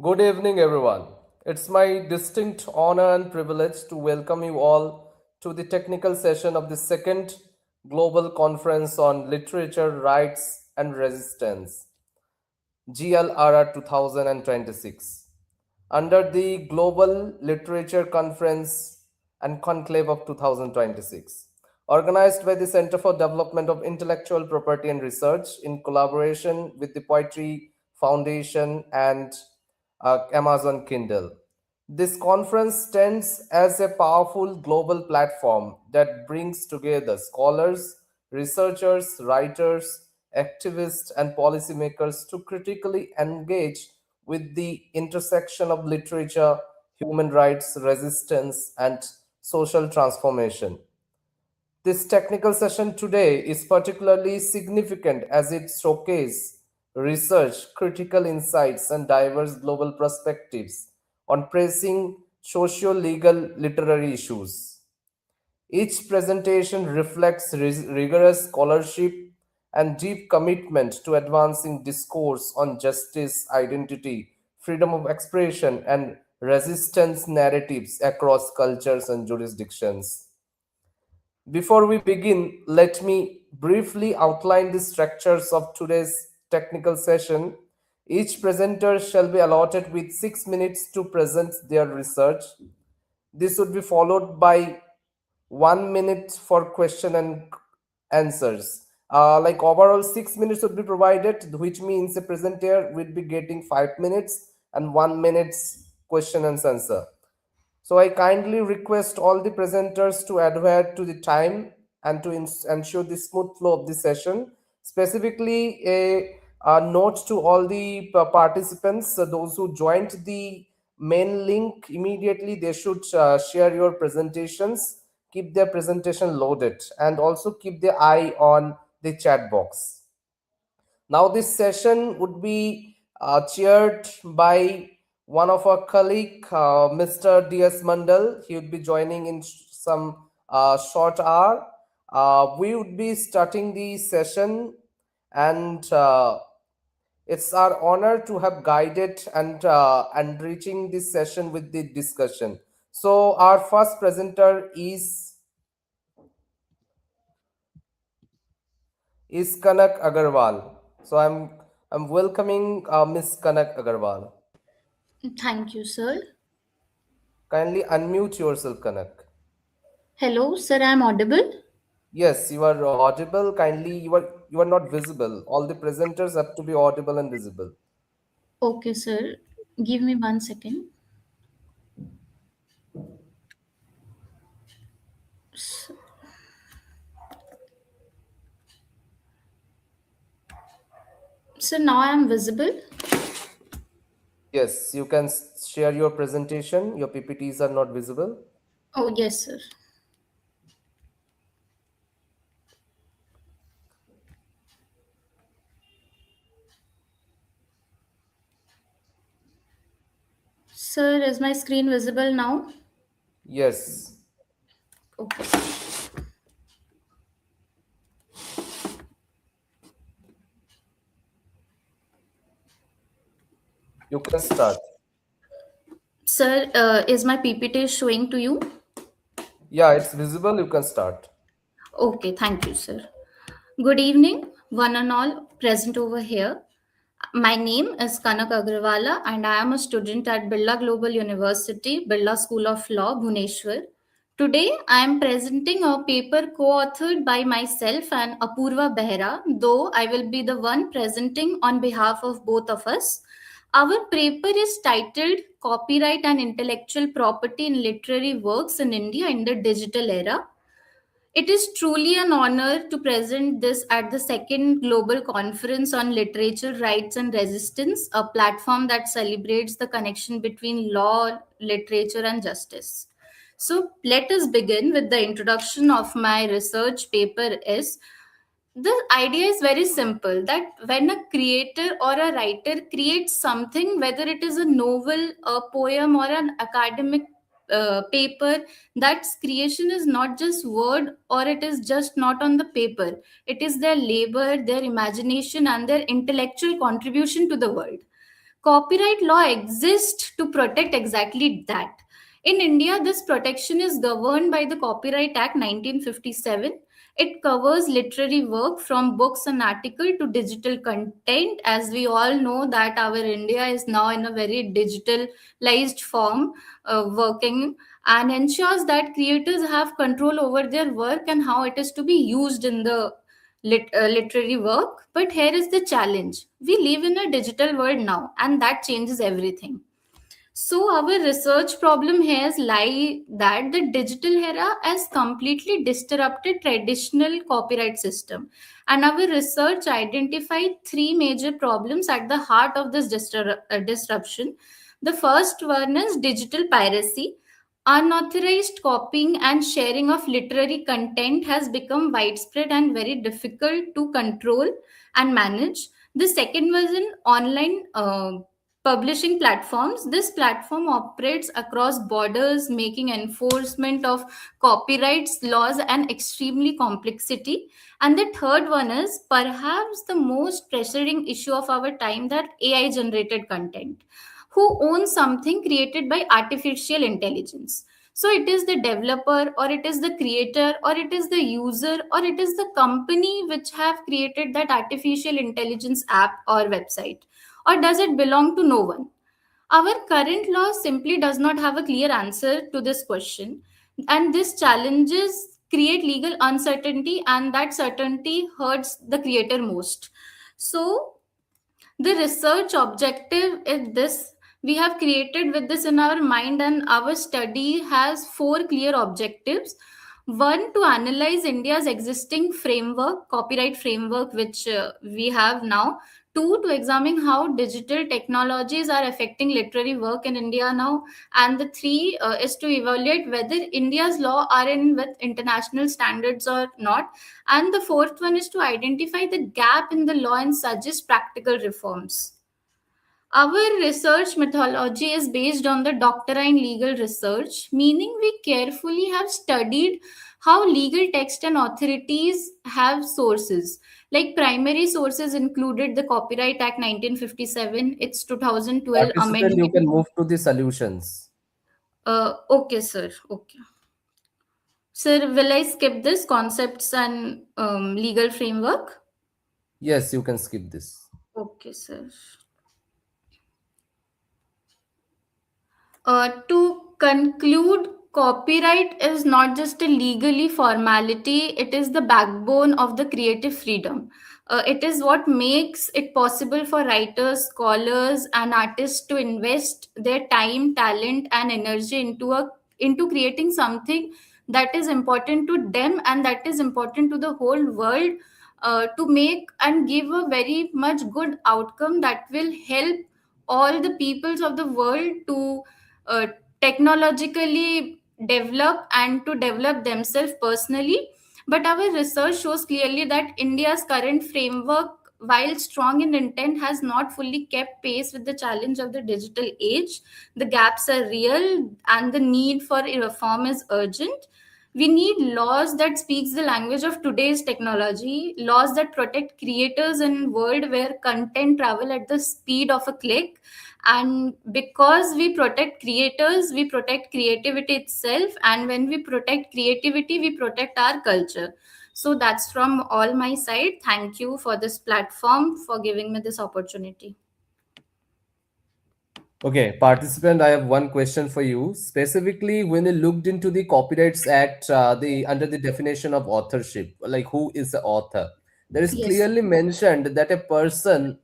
Good evening, everyone. It's my distinct honor and privilege to welcome you all to the technical session of the second Global Conference on Literature, Rights and Resistance, GLRR 2026, under the Global Literature Conference and Conclave of 2026, organized by the Center for Development of Intellectual Property and Research in collaboration with the Poetry Foundation and Amazon Kindle. This conference stands as a powerful global platform that brings together scholars, researchers, writers, activists, and policymakers to critically engage with the intersection of literature, human rights, resistance, and social transformation. This technical session today is particularly significant as it showcases research, critical insights, and diverse global perspectives on pressing socio-legal literary issues. Each presentation reflects rigorous scholarship and deep commitment to advancing discourse on justice, identity, freedom of expression, and resistance narratives across cultures and jurisdictions. Before we begin, let me briefly outline the structures of today's technical session. Each presenter shall be allotted with 6 minutes to present their research. This would be followed by 1 minute for question and answers. Like overall, 6 minutes would be provided, which means the presenter will be getting 5 minutes and 1 minute's question and answer. So I kindly request all the presenters to adhere to the time and to ensure the smooth flow of the session. Specifically, a note to all the participants, those who joined the main link immediately, they should share your presentations, keep their presentation loaded, and also keep their eye on the chat box. Now, this session would be chaired by one of our colleague, Mr. D.S. Mandal. He would be joining in some short hour. We would be starting the session, and it's our honor to have guided and reaching this session with the discussion. So, our first presenter is Kanak Agarwal. So I'm welcoming Miss Kanak Agarwal. Thank you, sir. Kindly unmute yourself, Kanak. Hello, sir. I'm audible. Yes, you are audible. Kindly, you are not visible. All the presenters have to be audible and visible. Okay, sir. Give me 1 second. S- Sir, now I'm visible. Yes, you can share your presentation. Your PPTs are not visible. Oh, yes, sir. Sir, is my screen visible now? Yes, Okay. you can start. Sir, is my PPT showing to you? Yeah, it's visible. You can start. Okay, thank you, sir. Good evening, one and all present over here. My name is Kanak Agrawala, and I am a student at Birla Global University, Birla School of Law, Bhubaneswar. Today, I am presenting a paper co-authored by myself and Apurva Behra, though I will be the one presenting on behalf of both of us. Our paper is titled Copyright and Intellectual Property in Literary Works in India in the Digital Era. It is truly an honor to present this at the second Global Conference on Literature, Rights and Resistance, a platform that celebrates the connection between law, literature, and justice. So let us begin with the introduction of my research paper. Is the idea is very simple that when a creator or a writer creates something, whether it is a novel, a poem, or an academic paper, that creation is not just word, or it is just not on the paper. It is their labor, their imagination, and their intellectual contribution to the world. Copyright law exists to protect exactly that. In India, this protection is governed by the Copyright Act 1957. It covers literary work from books and article to digital content. As we all know that our India is now in a very digitalized form, working, and ensures that creators have control over their work and how it is to be used in the literary work. But here is the challenge: we live in a digital world now, and that changes everything. So our research problem here is lie that the digital era has completely disrupted traditional copyright system, and our research identified three major problems at the heart of this disruption. The first one is digital piracy. Unauthorized copying and sharing of literary content has become widespread and very difficult to control and manage. The second was in online publishing platforms. This platform operates across borders, making enforcement of copyrights laws an extremely complexity. And the third one is perhaps the most pressing issue of our time, that AI generated content. Who owns something created by artificial intelligence? So it is the developer, or it is the creator, or it is the user, or it is the company which have created that artificial intelligence app or website, or does it belong to no one? Our current law simply does not have a clear answer to this question, and these challenges create legal uncertainty, and that certainty hurts the creator most. So the research objective is this: we have created with this in our mind, and our study has four clear objectives. One, to analyze India's existing framework, copyright framework, which we have now. Two, to examine how digital technologies are affecting literary work in India now. And the three is to evaluate whether India's law are in with international standards or not. And the fourth one is to identify the gap in the law and suggest practical reforms. Our research methodology is based on the doctrine legal research, meaning we carefully have studied how legal text and authorities have sources. Like primary sources included the Copyright Act 1957, its 2012 Participant, you amendment. can move to the solutions. Okay, sir. Okay. Sir, will I skip this concepts and legal framework? Yes, you can skip this. Okay, sir. To conclude, copyright is not just a legally formality, it is the backbone of the creative freedom. It is what makes it possible for writers, scholars, and artists to invest their time, talent, and energy into creating something that is important to them and that is important to the whole world, to make and give a very much good outcome that will help all the peoples of the world to uh, technologically develop and to develop themselves personally. But our research shows clearly that India's current framework, while strong in intent, has not fully kept pace with the challenge of the digital age. The gaps are real and the need for reform is urgent. We need laws that speaks the language of today's technology, laws that protect creators in a world where content travel at the speed of a click. And because we protect creators, we protect creativity itself, and when we protect creativity, we protect our culture. So that's from all my side. Thank you for this platform, for giving me this opportunity. Okay, participant, I have one question for you. Specifically, when you looked into the Copyrights Act, the under the definition of authorship, like who is the author, there is Yes. clearly mentioned that a person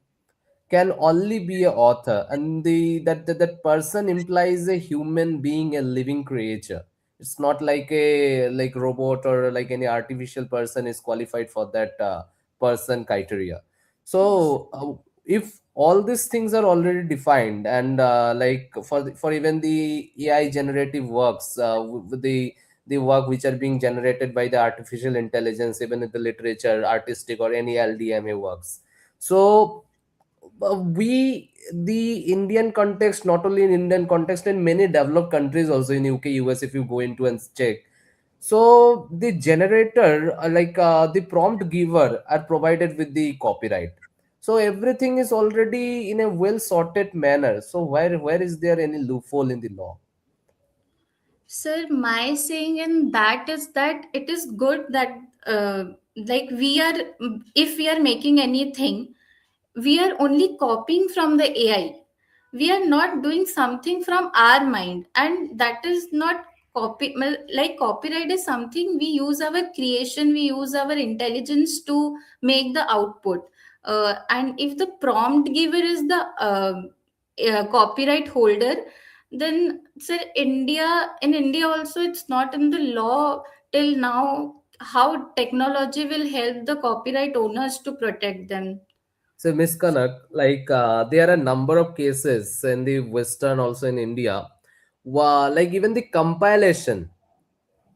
can only be a author, and that person implies a human being, a living creature. It's not like a like robot or like any artificial person is qualified for that person criteria. Yes. So if all these things are already defined, and like for even the AI generative works, with the work which are being generated by the artificial intelligence, even in the literature, artistic, or any LDMA works. So we the Indian context, not only in Indian context, in many developed countries also, in UK, US, if you go into and check, so the generator, the prompt giver are provided with the copyright. So everything is already in a well sorted manner. So where is there any loophole in the law? Sir, my saying in that is that it is good that uh, like we are, if we are making anything, we are only copying from the AI. We are not doing something from our mind, and that is not like copyright is something we use our creation, we use our intelligence to make the output. And if the prompt giver is the copyright holder, then sir, in India also, it's not in the law till now how technology will help the copyright owners to protect them. So, Miss Kanak, like there are a number of cases in the Western, also in India, like even the compilation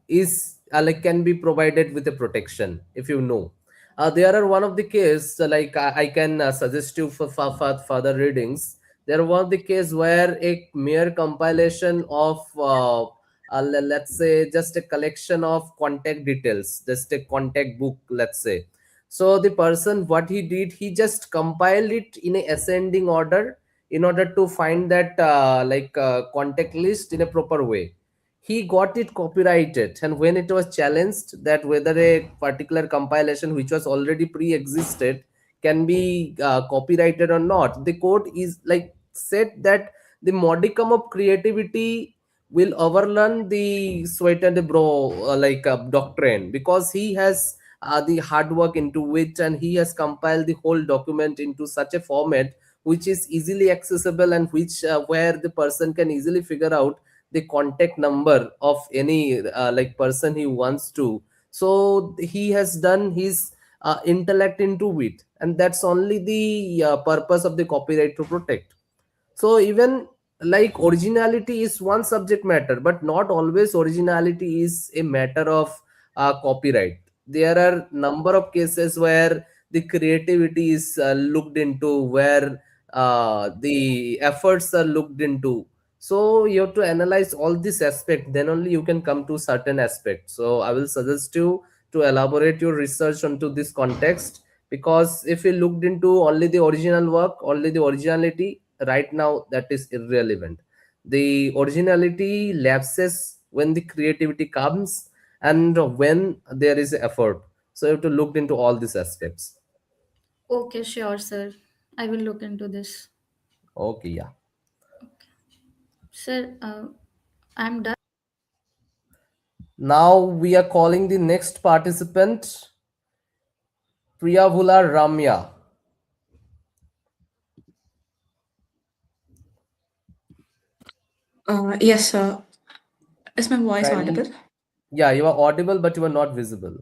is like can be provided with a protection, if you know. There are one of the case I can suggest you for further readings. There was the case where a mere compilation of let's say just a collection of contact details, just a contact book, let's say. So the person, what he did, he just compiled it in a ascending order in order to find that contact list in a proper way. He got it copyrighted, and when it was challenged that whether a particular compilation which was already pre-existed can be copyrighted or not, the court is like said that the modicum of creativity will overlearn the sweat and the bro doctrine, because he has the hard work into it, and he has compiled the whole document into such a format which is easily accessible, and which where the person can easily figure out the contact number of any person he wants to. So he has done his intellect into it, and that's only the purpose of the copyright, to protect. So even like originality is one subject matter, but not always originality is a matter of copyright. There are number of cases where the creativity is looked into, where the efforts are looked into. So you have to analyze all this aspect, then only you can come to certain aspects. So I will suggest you to elaborate your research onto this context, because if you looked into only the original work, only the originality, right now that is irrelevant. The originality lapses when the creativity comes, and when there is effort. So you have to look into all these aspects. Okay, sure, sir. I will look into this. Okay, yeah. Sir, I'm done. Now we are calling the next participant, Priyavula Ramya. Yes, sir. Is my voice Kindly. audible? Yeah, you are audible, but you are not visible.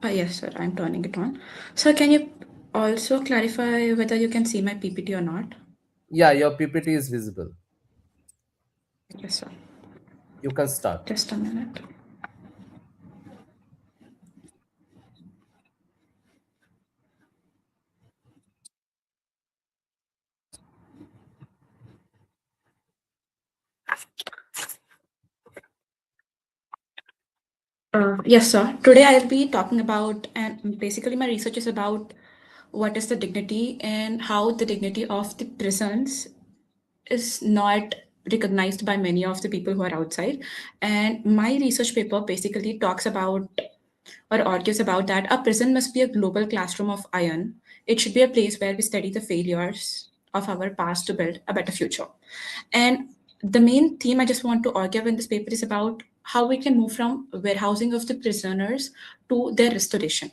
Yes, sir. I'm turning it on. Sir, can you also clarify whether you can see my PPT or not? Yeah, your PPT is visible. Yes, sir. You can start. Just a minute. Yes, sir. Today I'll be talking about, and basically my research is about what is the dignity and how the dignity of the prisons is not recognized by many of the people who are outside. And my research paper basically talks about or argues about that a prison must be a global classroom of iron. It should be a place where we study the failures of our past to build a better future. And the main theme I just want to argue in this paper is about how we can move from warehousing of the prisoners to their restoration.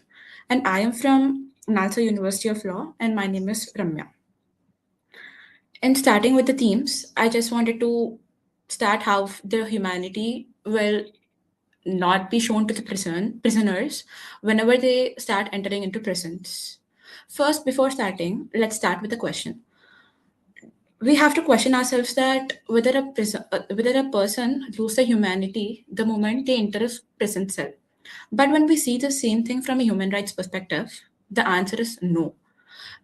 And I am from Nalsa University of Law, and my name is Ramya. And starting with the themes, I just wanted to start how the humanity will not be shown to the prisoners whenever they start entering into prisons. First, before starting, let's start with a question. We have to question ourselves that whether a person loses their humanity the moment they enter a prison cell. But when we see the same thing from a human rights perspective, the answer is no,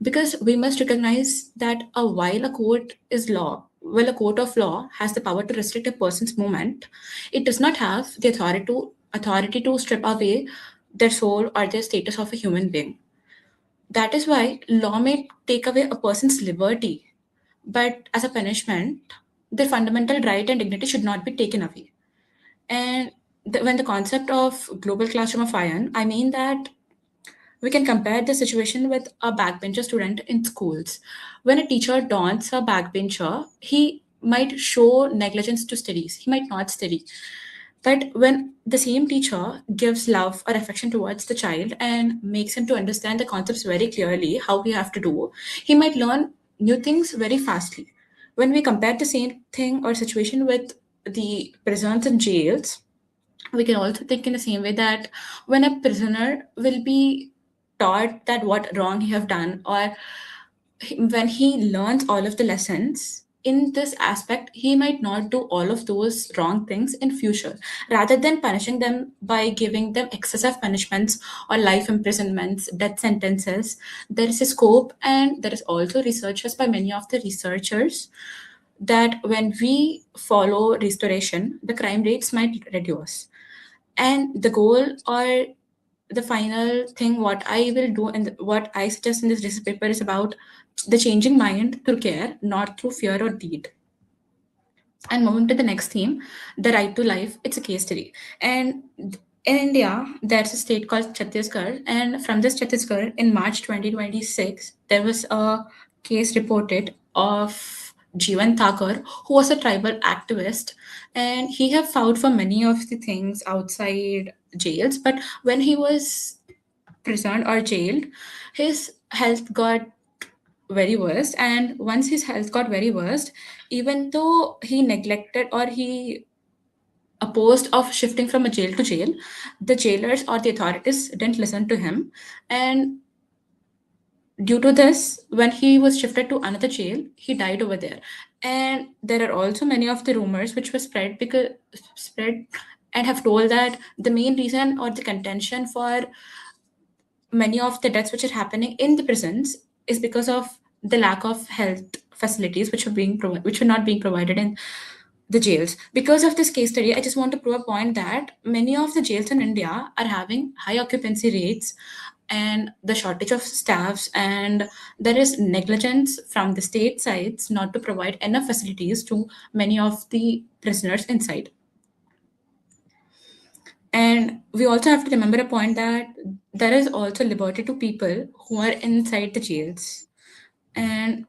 because we must recognize that while a court of law has the power to restrict a person's movement, it does not have the authority to strip away their soul or their status of a human being. That is why law may take away a person's liberty, but as a punishment, their fundamental right and dignity should not be taken away. And when the concept of global classroom of iron, I mean that we can compare the situation with a backbencher student in schools. When a teacher taunts a backbencher, he might show negligence to studies. He might not study. But when the same teacher gives love or affection towards the child and makes him to understand the concepts very clearly, how we have to do, he might learn new things very fastly. When we compare the same thing or situation with the prisons and jails, we can also think in the same way that when a prisoner will be taught that what wrong he have done, or when he learns all of the lessons in this aspect, he might not do all of those wrong things in future. Rather than punishing them by giving them excessive punishments or life imprisonments, death sentences, there is a scope, and there is also researchers by many of the researchers that when we follow restoration, the crime rates might reduce. And the goal or the final thing what I will do and what I suggest in this research paper is about the changing mind through care, not through fear or deed. And moving to the next theme, the right to life, it's a case study. And in India, there's a state called Chhattisgarh. And from this Chhattisgarh, in March 2026, there was a case reported of Jivan Thakur, who was a tribal activist. And he have fought for many of the things outside jails. But when he was prisoned or jailed, his health got very worst. And once his health got very worst, even though he neglected or he opposed of shifting from a jail to jail, the jailers or the authorities didn't listen to him. And due to this, when he was shifted to another jail, he died over there. And there are also many of the rumors which were spread and have told that the main reason or the contention for many of the deaths which are happening in the prisons is because of the lack of health facilities which are not being provided in the jails. Because of this case study, I just want to prove a point that many of the jails in India are having high occupancy rates and the shortage of staffs, and there is negligence from the state sides not to provide enough facilities to many of the prisoners inside. And we also have to remember a point that there is also liberty to people who are inside the jails. And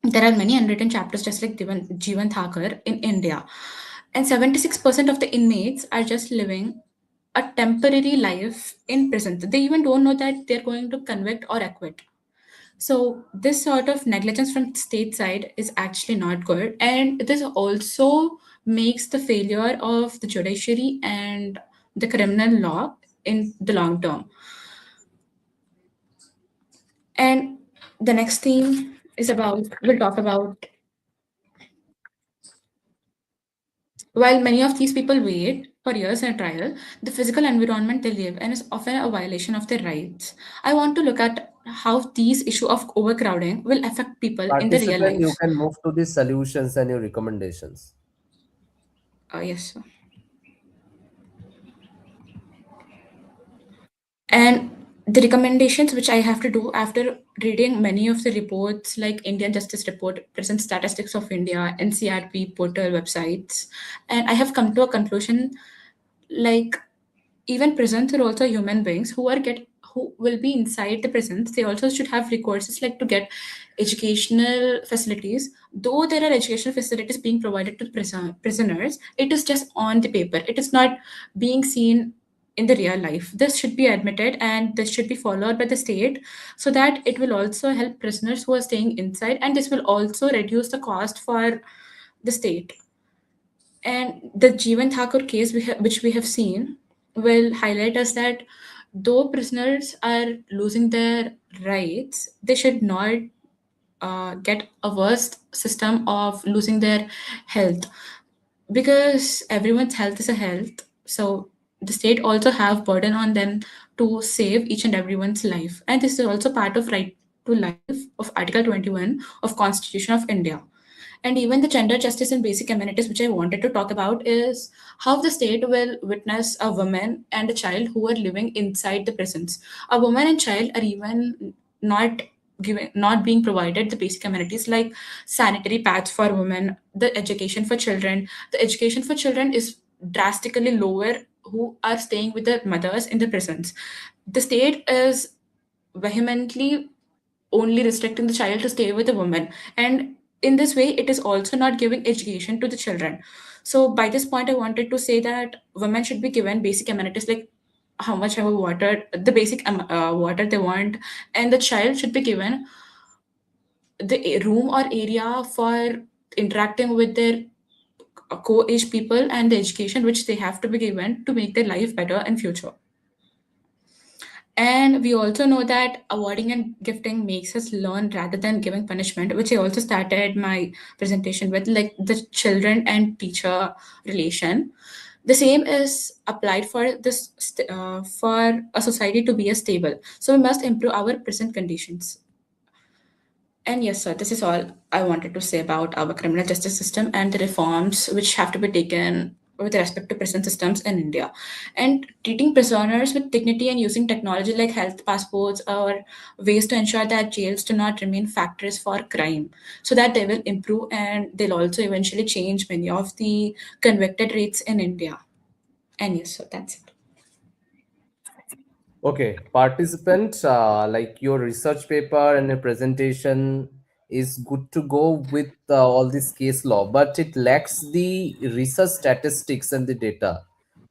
there are many unwritten chapters, just like Jivan Thakur in India. And 76% of the inmates are just living a temporary life in prison. They even don't know that they're going to convict or acquit. So this sort of negligence from state side is actually not good. And this also makes the failure of the judiciary and the criminal law in the long term. And the next theme is we'll talk about, while many of these people wait for years in a trial, the physical environment they live in is often a violation of their rights. I want to look at how these issue of overcrowding will affect people in the real Participant, you life. can move to the solutions and your recommendations. Yes. Sir. And the recommendations which I have to do after reading many of the reports like Indian Justice Report, Prison Statistics of India, NCRP portal websites, and I have come to a conclusion like even prisons are also human beings who will be inside the prisons. They also should have recourses like to get educational facilities. Though there are educational facilities being provided to prisoners, it is just on the paper. It is not being seen in the real life. This should be admitted and this should be followed by the state so that it will also help prisoners who are staying inside, and this will also reduce the cost for the state. And the Jeevan Thakur case which we have seen will highlight us that though prisoners are losing their rights, they should not get a worst system of losing their health, because everyone's health is a health. So the state also have burden on them to save each and everyone's life, and this is also part of right to life of Article 21 of Constitution of India. And even the gender justice and basic amenities which I wanted to talk about is how the state will witness a woman and a child who are living inside the prisons. A woman and child are even not not being provided the basic amenities like sanitary pads for women, the education for children. The education for children is drastically lower who are staying with their mothers in the prisons. The state is vehemently only restricting the child to stay with a woman, and in this way it is also not giving education to the children. So by this point I wanted to say that women should be given basic amenities like how much ever water, the basic water they want, and the child should be given the room or area for interacting with their co-age people and the education which they have to be given to make their life better in future. And we also know that awarding and gifting makes us learn rather than giving punishment, which I also started my presentation with, like the children and teacher relation. The same is applied for for a society to be a stable. So we must improve our present conditions. And yes, sir, this is all I wanted to say about our criminal justice system and the reforms which have to be taken with respect to prison systems in India. And treating prisoners with dignity and using technology like health passports or ways to ensure that jails do not remain factories for crime, so that they will improve and they'll also eventually change many of the convicted rates in India. And yes, sir, that's it. Okay, participant, like your research paper and your presentation is good to go with all this case law, but it lacks the research statistics and the data.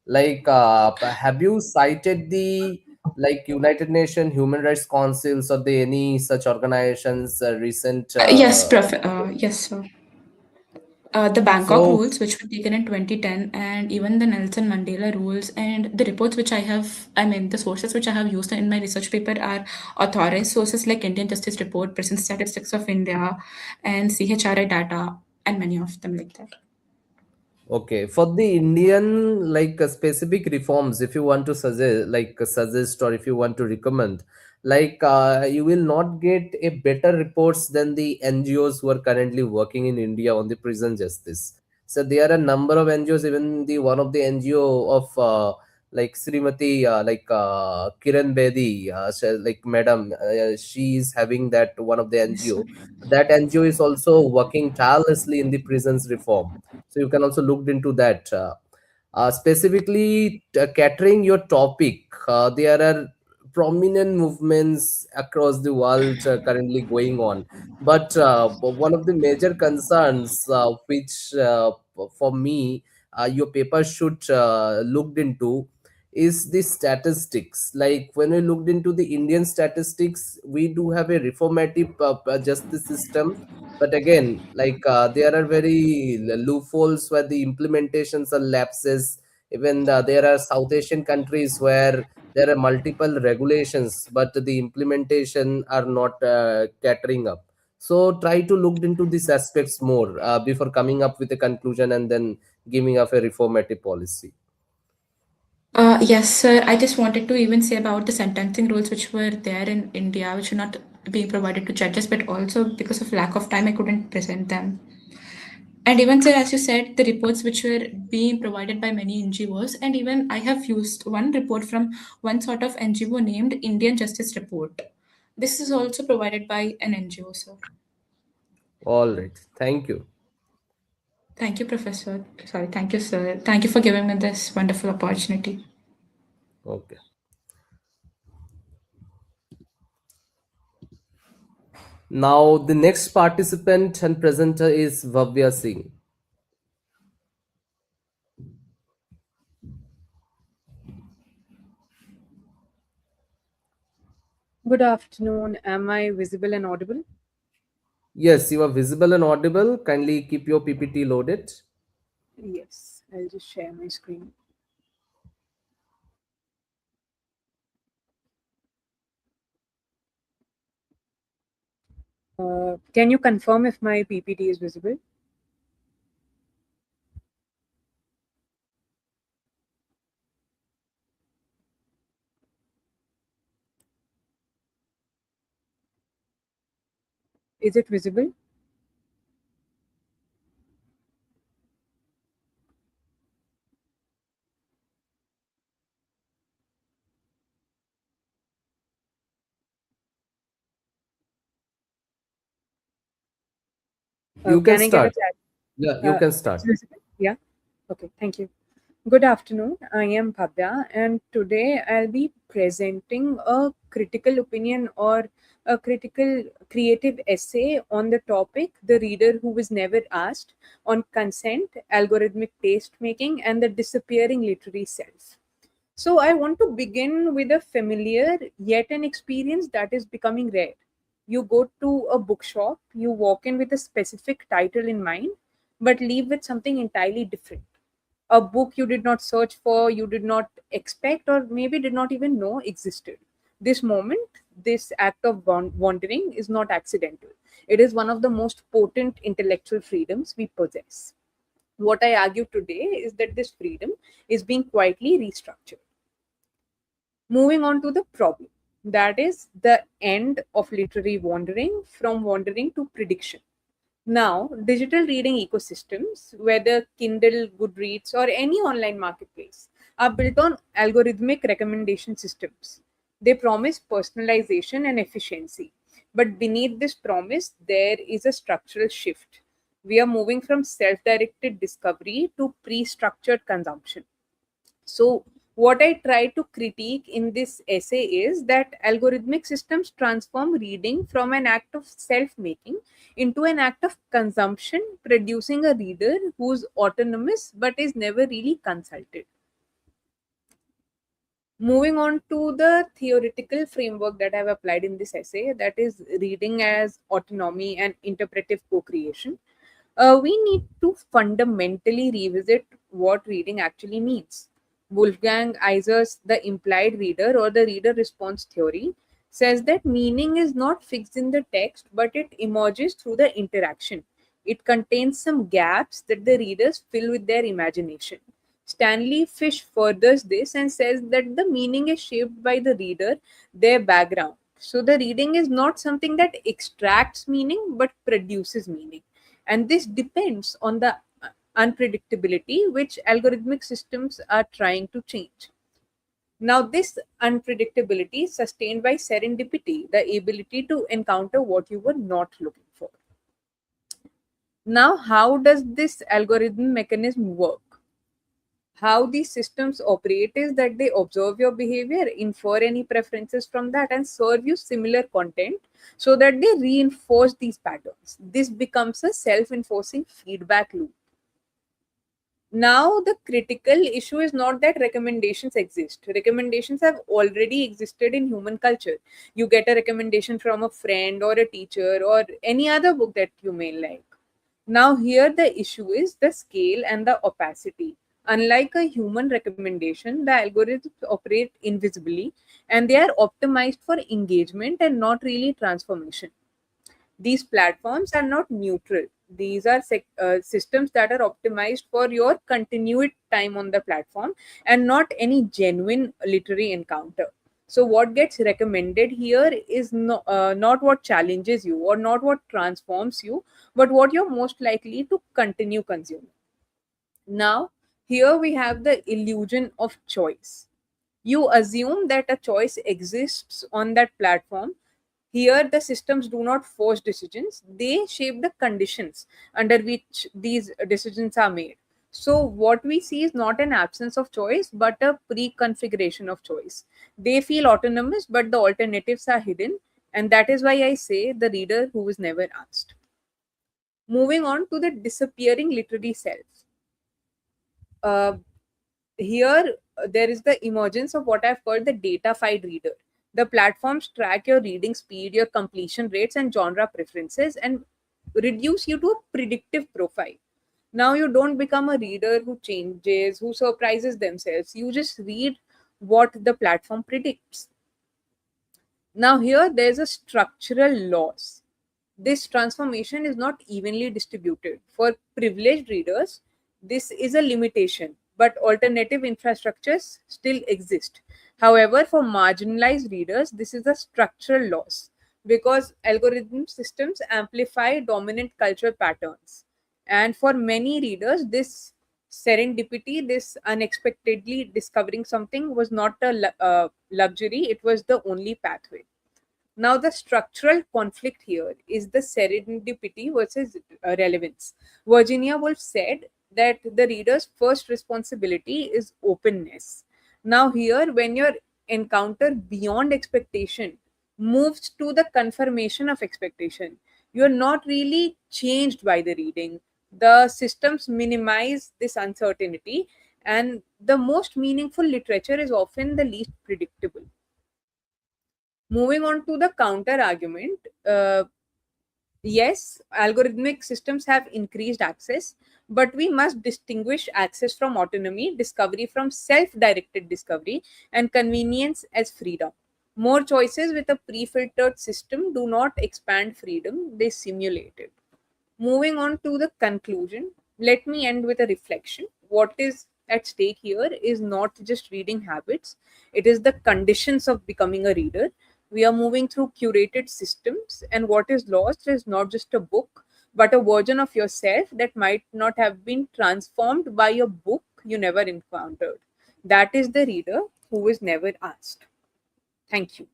Like, have you cited the like United Nations Human Rights Councils or the any such organizations recent? Yes, sir. The Bangkok So rules, which were taken in 2010, and even the Nelson Mandela rules, and the reports which I mean, the sources which I have used in my research paper are authorized sources like Indian Justice Report, Prison Statistics of India, and CHRI data, and many of them like that. okay, for the Indian specific reforms, if you want to suggest, suggest or if you want to recommend, you will not get a better reports than the NGOs who are currently working in India on the prison justice. So there are a number of NGOs, even the one of the NGO of Srimati Kiran Bedi, like Madam, she is having that one of the Yes, sir. NGO. That NGO is also working tirelessly in the prisons reform, so you can also look into that. Specifically catering your topic, there are prominent movements across the world currently going on, but one of the major concerns which for me your paper should looked into is the statistics. Like when we looked into the Indian statistics, we do have a reformative justice system, but again there are very loopholes where the implementations are lapses. Even there are South Asian countries where there are multiple regulations but the implementation are not catering up. So try to look into these aspects more before coming up with a conclusion and then giving up a reformative policy. Yes, sir. I just wanted to even say about the sentencing rules which were there in India, which are not being provided to judges, but also because of lack of time, I couldn't present them. And even, sir, as you said, the reports which were being provided by many NGOs, and even I have used one report from one sort of NGO named Indian Justice Report. This is also provided by an NGO, sir. All right, thank you. Thank you, Professor. Sorry, thank you, sir. Thank you for giving me this wonderful opportunity. Okay, now the next participant and presenter is Bhavya Singh. Good afternoon. Am I visible and audible? Yes, you are visible and audible. Kindly keep your PPT loaded. Yes, I'll just share my screen. Can you confirm if my PPT is visible? Is it visible? You can Can I get a start. chat? Yeah, you can It's start. visible? Yeah. Okay. Thank you. Good afternoon. I am Bhavya, and today I'll be presenting a critical opinion or a critical creative essay on the topic The Reader Who Was Never Asked on consent, algorithmic taste making, and the disappearing literary self. So, I want to begin with a familiar yet an experience that is becoming rare. You go to a bookshop, you walk in with a specific title in mind, but leave with something entirely different. A book you did not search for, you did not expect, or maybe did not even know existed. This moment, this act of wandering is not accidental. It is one of the most potent intellectual freedoms we possess. What I argue today is that this freedom is being quietly restructured. Moving on to the problem, that is the end of literary wandering from wandering to prediction. Now, digital reading ecosystems, whether Kindle, Goodreads, or any online marketplace, are built on algorithmic recommendation systems. They promise personalization and efficiency. But beneath this promise, there is a structural shift. We are moving from self directed discovery to pre structured consumption. So, what I try to critique in this essay is that algorithmic systems transform reading from an act of self making into an act of consumption, producing a reader who's autonomous but is never really consulted. Moving on to the theoretical framework that I've applied in this essay, that is reading as autonomy and interpretive co creation. We need to fundamentally revisit what reading actually means. Wolfgang Iser's The Implied Reader or the Reader Response Theory says that meaning is not fixed in the text, but it emerges through the interaction. It contains some gaps that the readers fill with their imagination. Stanley Fish furthers this and says that the meaning is shaped by the reader, their background. So the reading is not something that extracts meaning but produces meaning. And this depends on the unpredictability which algorithmic systems are trying to change. Now, this unpredictability is sustained by serendipity, the ability to encounter what you were not looking for. Now, how does this algorithm mechanism work? How these systems operate is that they observe your behavior, infer any preferences from that, and serve you similar content so that they reinforce these patterns. This becomes a self enforcing feedback loop. Now, the critical issue is not that recommendations exist. Recommendations have already existed in human culture. You get a recommendation from a friend or a teacher or any other book that you may like. Now, here the issue is the scale and the opacity. Unlike a human recommendation, the algorithms operate invisibly and they are optimized for engagement and not really transformation. These platforms are not neutral. These are systems that are optimized for your continued time on the platform and not any genuine literary encounter. So what gets recommended here is not what challenges you or not what transforms you, but what you're most likely to continue consuming. Now, here we have the illusion of choice. You assume that a choice exists on that platform. Here, the systems do not force decisions, they shape the conditions under which these decisions are made. So, what we see is not an absence of choice, but a pre configuration of choice. They feel autonomous, but the alternatives are hidden. And that is why I say the reader who was never asked. Moving on to the disappearing literary self. Uh, Here there is the emergence of what I've called the datafied reader. The platforms track your reading speed, your completion rates, and genre preferences and reduce you to a predictive profile. Now you don't become a reader who changes, who surprises themselves. You just read what the platform predicts. Now, here there's a structural loss. This transformation is not evenly distributed. For privileged readers, this is a limitation, but alternative infrastructures still exist. However, for marginalized readers, this is a structural loss because algorithm systems amplify dominant cultural patterns. And for many readers, this serendipity, this unexpectedly discovering something, was not a luxury, it was the only pathway. Now, the structural conflict here is the serendipity versus relevance. Virginia Woolf said that the reader's first responsibility is openness. Now, here, when your encounter beyond expectation moves to the confirmation of expectation, you're not really changed by the reading. The systems minimize this uncertainty, and the most meaningful literature is often the least predictable. Moving on to the counter argument, yes, algorithmic systems have increased access, but we must distinguish access from autonomy, discovery from self directed discovery, and convenience as freedom. More choices with a pre filtered system do not expand freedom, they simulate it. Moving on to the conclusion, let me end with a reflection. What is at stake here is not just reading habits, it is the conditions of becoming a reader. We are moving through curated systems, and what is lost is not just a book, but a version of yourself that might not have been transformed by a book you never encountered. That is the reader who is never asked. Thank you.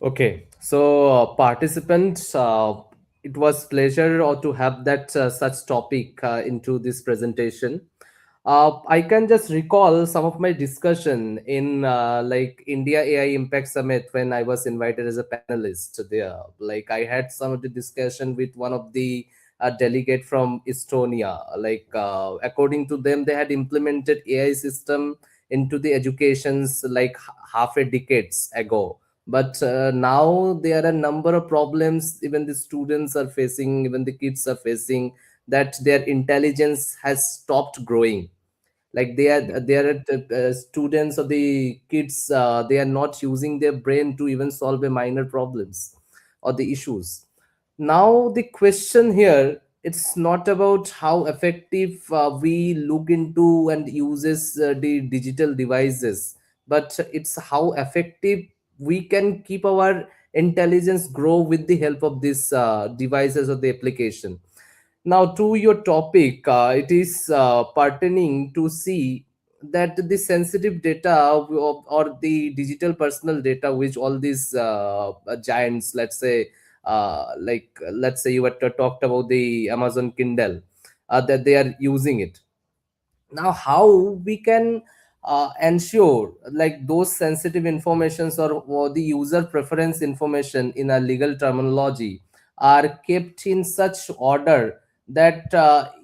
Okay, so participants, it was pleasure or to have that such topic into this presentation. I can just recall some of my discussion in like India AI Impact Summit when I was invited as a panelist there. Like I had some of the discussion with one of the delegate from Estonia. Like according to them, they had implemented AI system into the educations like half a decades ago, but now there are a number of problems even the students are facing, even the kids are facing, that their intelligence has stopped growing. Like they are students or the kids, they are not using their brain to even solve a minor problems or the issues. Now the question here, it's not about how effective we look into and uses the digital devices, but it's how effective we can keep our intelligence grow with the help of these devices or the application. Now, to your topic, it is pertaining to see that the sensitive data or the digital personal data, which all these giants, let's say, let's say you were talked about the Amazon Kindle, that they are using it. Now how we can ensure like those sensitive informations or the user preference information in a legal terminology are kept in such order that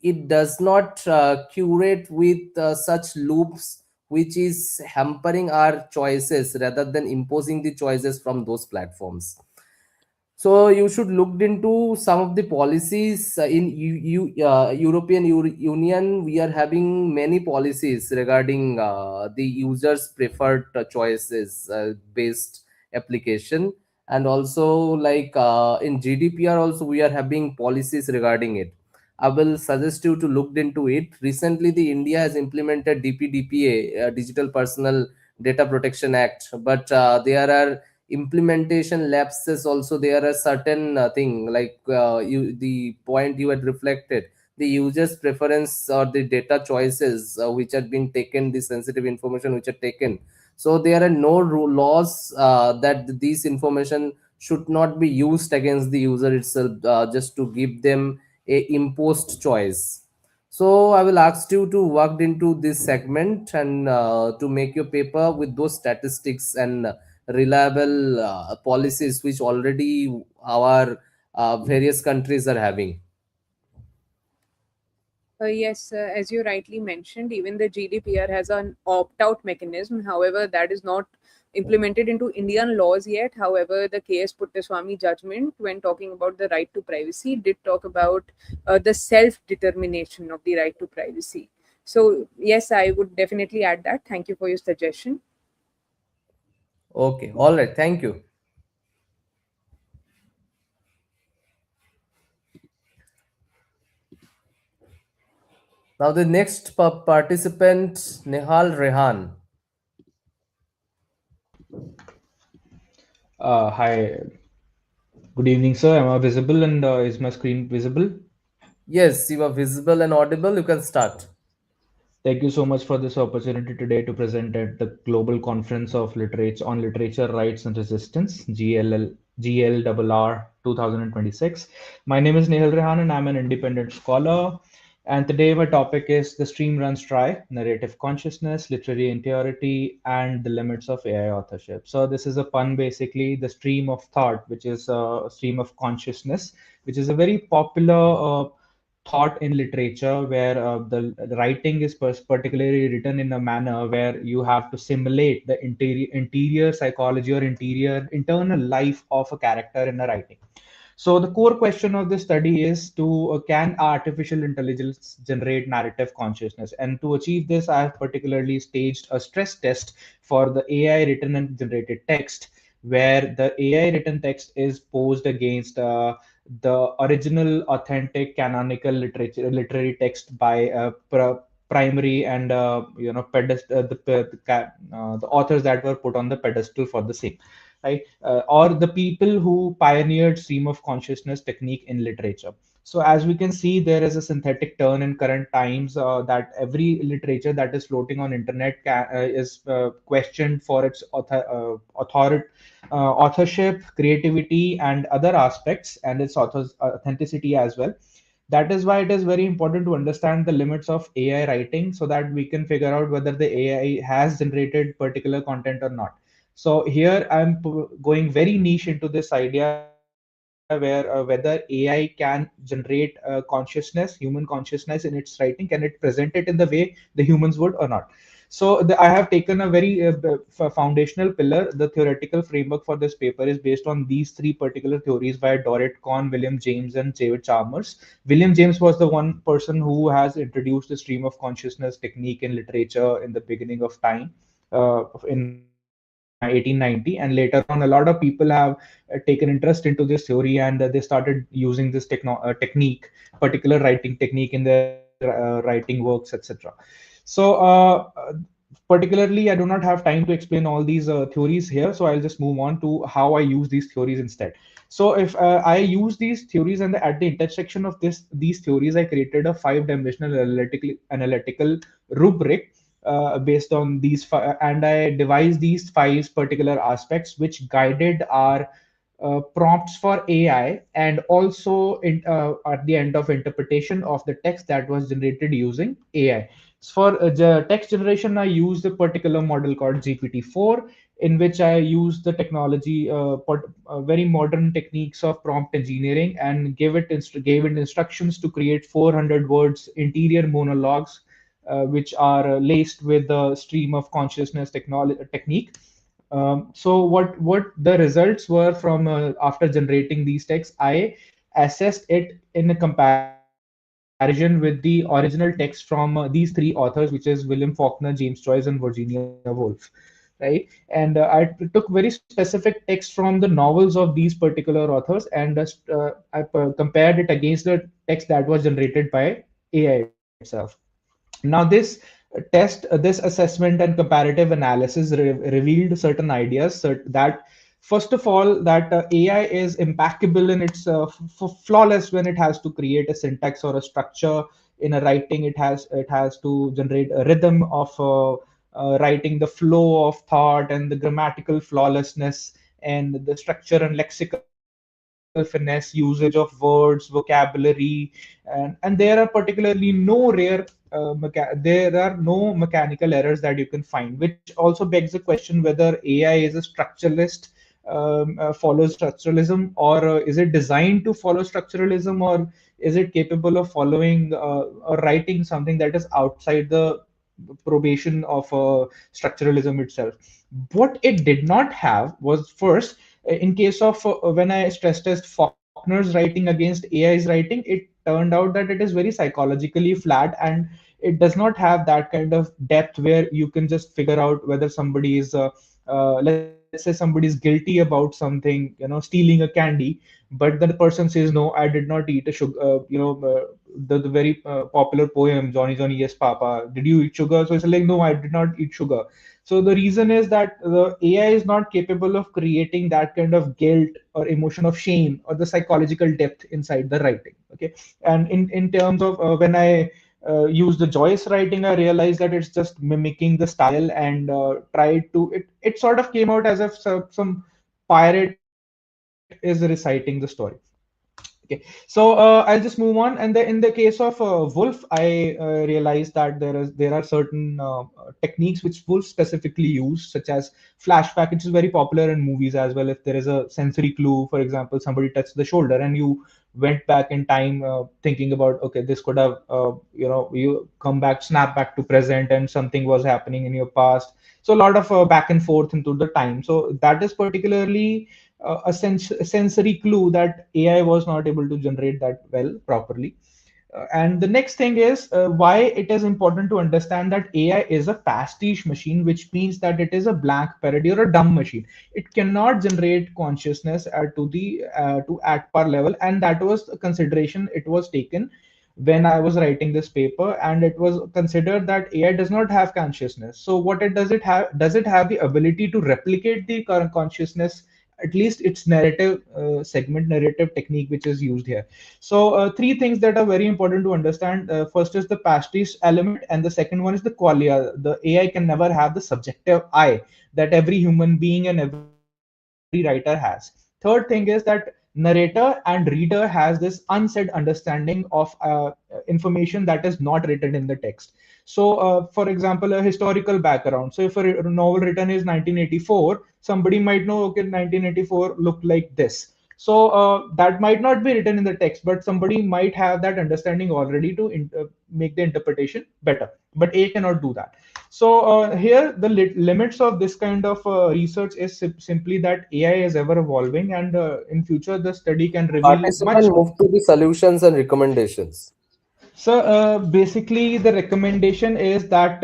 it does not curate with such loops which is hampering our choices rather than imposing the choices from those platforms. So you should look into some of the policies in European Union. We are having many policies regarding the users' preferred choices based application, and also like in GDPR also we are having policies regarding it. I will suggest you to look into it. Recently, the India has implemented DPDPA, Digital Personal Data Protection Act, but there are implementation lapses also. There are certain thing like you the point you had reflected, the users preference or the data choices which are being taken, the sensitive information which are taken. So there are no laws that these information should not be used against the user itself, just to give them a imposed choice. So I will ask you to work into this segment and to make your paper with those statistics and reliable policies which already our various countries are having. Yes, as you rightly mentioned, even the GDPR has an opt out mechanism. However, that is not implemented into Indian laws yet. However, the KS Puttaswamy judgment, when talking about the right to privacy, did talk about the self determination of the right to privacy. So, yes, I would definitely add that. Thank you for your suggestion. Okay, all right, thank you. Now the next participant, Nihal Rehan. Hi, good evening, sir. Am I visible and is my screen visible? Yes, you are visible and audible, you can start. Thank you so much for this opportunity today to present at the Global Conference of Literature on Literature Rights and Resistance, GLRR 2026. My name is Nehal Rehan and I'm an independent scholar. And today my topic is The Stream Runs Dry, Narrative Consciousness, Literary Interiority, and the Limits of AI Authorship. So this is a pun basically, the stream of thought, which is a stream of consciousness, which is a very popular thought in literature where the writing is particularly written in a manner where you have to simulate the interior psychology or interior internal life of a character in a writing. So the core question of this study is to can artificial intelligence generate narrative consciousness? And to achieve this, I have particularly staged a stress test for the AI written and generated text, where the AI written text is posed against the original, authentic, canonical literary text by primary and the authors that were put on the pedestal for the same, right? Or the people who pioneered stream of consciousness technique in literature. So as we can see, there is a synthetic turn in current times that every literature that is floating on internet is questioned for its authorship, creativity, and other aspects, and its author's authenticity as well. That is why it is very important to understand the limits of AI writing so that we can figure out whether the AI has generated particular content or not. So here I'm going very niche into this idea where whether AI can generate consciousness, human consciousness in its writing, can it present it in the way the humans would or not? So I have taken a very foundational pillar. The theoretical framework for this paper is based on these three particular theories by Dorrit Kahn, William James, and David Chalmers. William James was the one person who has introduced the stream of consciousness technique in literature in the beginning of time, in 1890, and later on a lot of people have taken interest into this theory, and they started using this technique, particular writing technique, in their writing works, etc. So particularly, I do not have time to explain all these theories here, so I'll just move on to how I use these theories instead. So if I use these theories, and at the intersection of these theories, I created a five-dimensional analytical rubric based on and I devised these five particular aspects which guided our prompts for AI, and also at the end of interpretation of the text that was generated using AI. For text generation, I used a particular model called GPT-4, in which I used the technology, very modern techniques of prompt engineering, and gave it instructions to create 400 words interior monologues, which are laced with the stream of consciousness technique. So what the results were from after generating these texts, I assessed it in a comparison with the original text from these three authors, which is William Faulkner, James Joyce, and Virginia Woolf, right? And I took very specific text from the novels of these particular authors, and compared it against the text that was generated by AI itself. Now, this assessment and comparative analysis revealed certain ideas that, first of all, that AI is impeccable in its flawless when it has to create a syntax or a structure in a writing. It has to generate a rhythm of writing, the flow of thought, and the grammatical flawlessness, and the structure and lexical finesse, usage of words, vocabulary, and there are particularly no there are no mechanical errors that you can find, which also begs the question whether AI is a structuralist, follows structuralism, or is it designed to follow structuralism, or is it capable of following or writing something that is outside the probation of structuralism itself. What it did not have was, first, in case of when I stress test Faulkner's writing against AI's writing, it turned out that it is very psychologically flat, and it does not have that kind of depth where you can just figure out whether somebody is let's say somebody is guilty about something, stealing a candy, but the person says, no, I did not eat a sugar, the very popular poem, Johnny Johnny Yes Papa, did you eat sugar? So it's like, no, I did not eat sugar. So the reason is that the AI is not capable of creating that kind of guilt or emotion of shame or the psychological depth inside the writing. Okay, and in terms of when I use the Joyce writing, I realized that it's just mimicking the style and tried to. It sort of came out as if some pirate is reciting the story. Okay, so I'll just move on. And in the case of Wolf, I realized that there are certain techniques which Wolf specifically use, such as flashback, which is very popular in movies as well. If there is a sensory clue, for example, somebody touched the shoulder and you went back in time, thinking about, okay, this could have, you come back, snap back to present, and something was happening in your past. So a lot of back and forth into the time. So that is particularly a sensory clue that AI was not able to generate that well properly. And the next thing is why it is important to understand that AI is a pastiche machine, which means that it is a blank parody or a dumb machine. It cannot generate consciousness to at par level, and that was a consideration. It was taken when I was writing this paper, and it was considered that AI does not have consciousness. So what it does it have? Does it have the ability to replicate the current consciousness? At least its narrative segment, narrative technique, which is used here. So three things that are very important to understand. First is the pastiche element, and the second one is the qualia. The AI can never have the subjective eye that every human being and every writer has. Third thing is that narrator and reader has this unsaid understanding of information that is not written in the text. So, for example, a historical background. So, if a novel written is 1984, somebody might know, okay, 1984 looked like this. So that might not be written in the text, but somebody might have that understanding already to make the interpretation better. But A cannot do that. So here the limits of this kind of research is simply that AI is ever evolving, and in future the study can reveal Participant much. move to the solutions and recommendations. So basically, the recommendation is that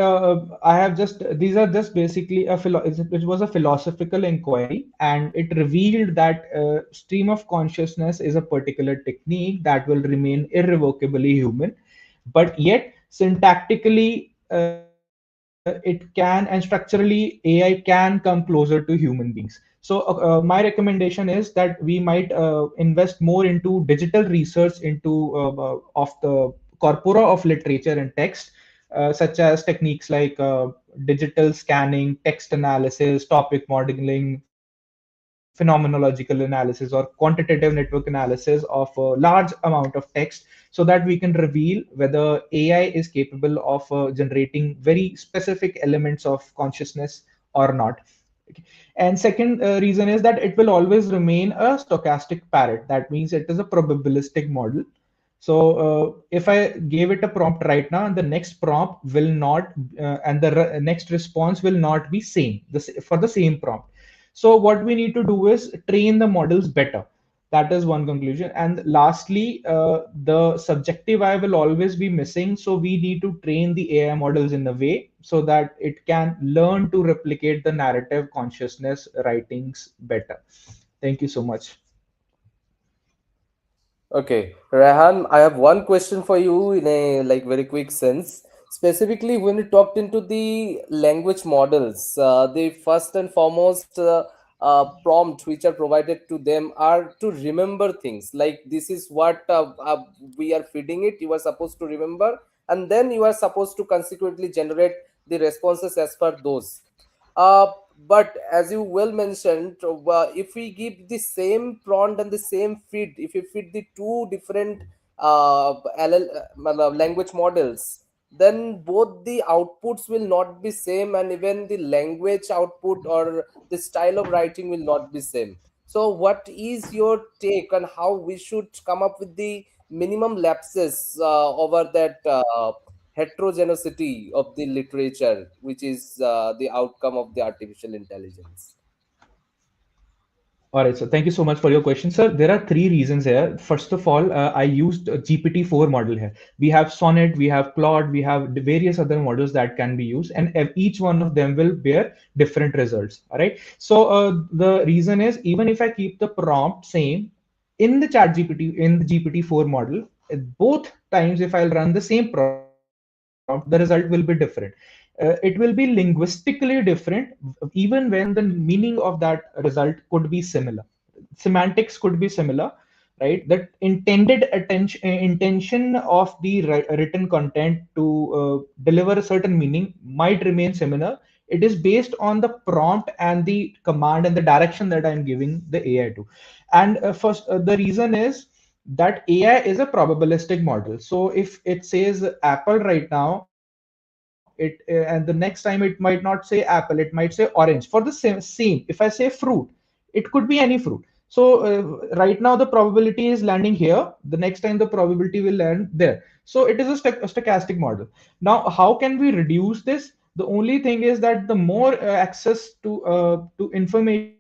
I have just these are just basically it was a philosophical inquiry, and it revealed that stream of consciousness is a particular technique that will remain irrevocably human, but yet syntactically it can, and structurally AI can come closer to human beings. So my recommendation is that we might invest more into digital research into of the corpora of literature and text, such as techniques like digital scanning, text analysis, topic modeling, phenomenological analysis, or quantitative network analysis of a large amount of text, so that we can reveal whether AI is capable of generating very specific elements of consciousness or not. Okay. And second reason is that it will always remain a stochastic parrot. That means it is a probabilistic model. So if I gave it a prompt right now, and the next prompt will not, and the next response will not be same for the same prompt. So what we need to do is train the models better. That is one conclusion. And lastly, the subjective eye will always be missing. So we need to train the AI models in a way so that it can learn to replicate the narrative consciousness writings better. Thank you so much. Okay, Rehan, I have one question for you in a like very quick sense. Specifically, when you talked into the language models, the first and foremost prompt which are provided to them are to remember things. Like this is what we are feeding it. You are supposed to remember, and then you are supposed to consequently generate the responses as per those. Uh, but as you well mentioned, if we give the same prompt and the same feed, if you feed the two different language models, then both the outputs will not be same, and even the language output or the style of writing will not be same. So what is your take on how we should come up with the minimum lapses over that heterogeneity of the literature, which is the outcome of the artificial intelligence? All right, so thank you so much for your question, sir. There are three reasons here. First of all, I used a GPT-4 model here. We have Sonnet, we have Claude, we have the various other models that can be used, and each one of them will bear different results. All right. So the reason is, even if I keep the prompt same in the Chat GPT, in the GPT-4 model, both times if I'll run the same prompt, the result will be different. It will be linguistically different, even when the meaning of that result could be similar. Semantics could be similar, right? right? That intention of the written content to deliver a certain meaning might remain similar. It is based on the prompt and the command and the direction that I'm giving the AI to. And first, the reason is that AI is a probabilistic model. So if it says apple right now, and the next time it might not say apple, it might say orange. For the same, if I say fruit, it could be any fruit. So right now the probability is landing here. The next time the probability will land there. So it is a stochastic model. Now, how can we reduce this? The only thing is that the more access to information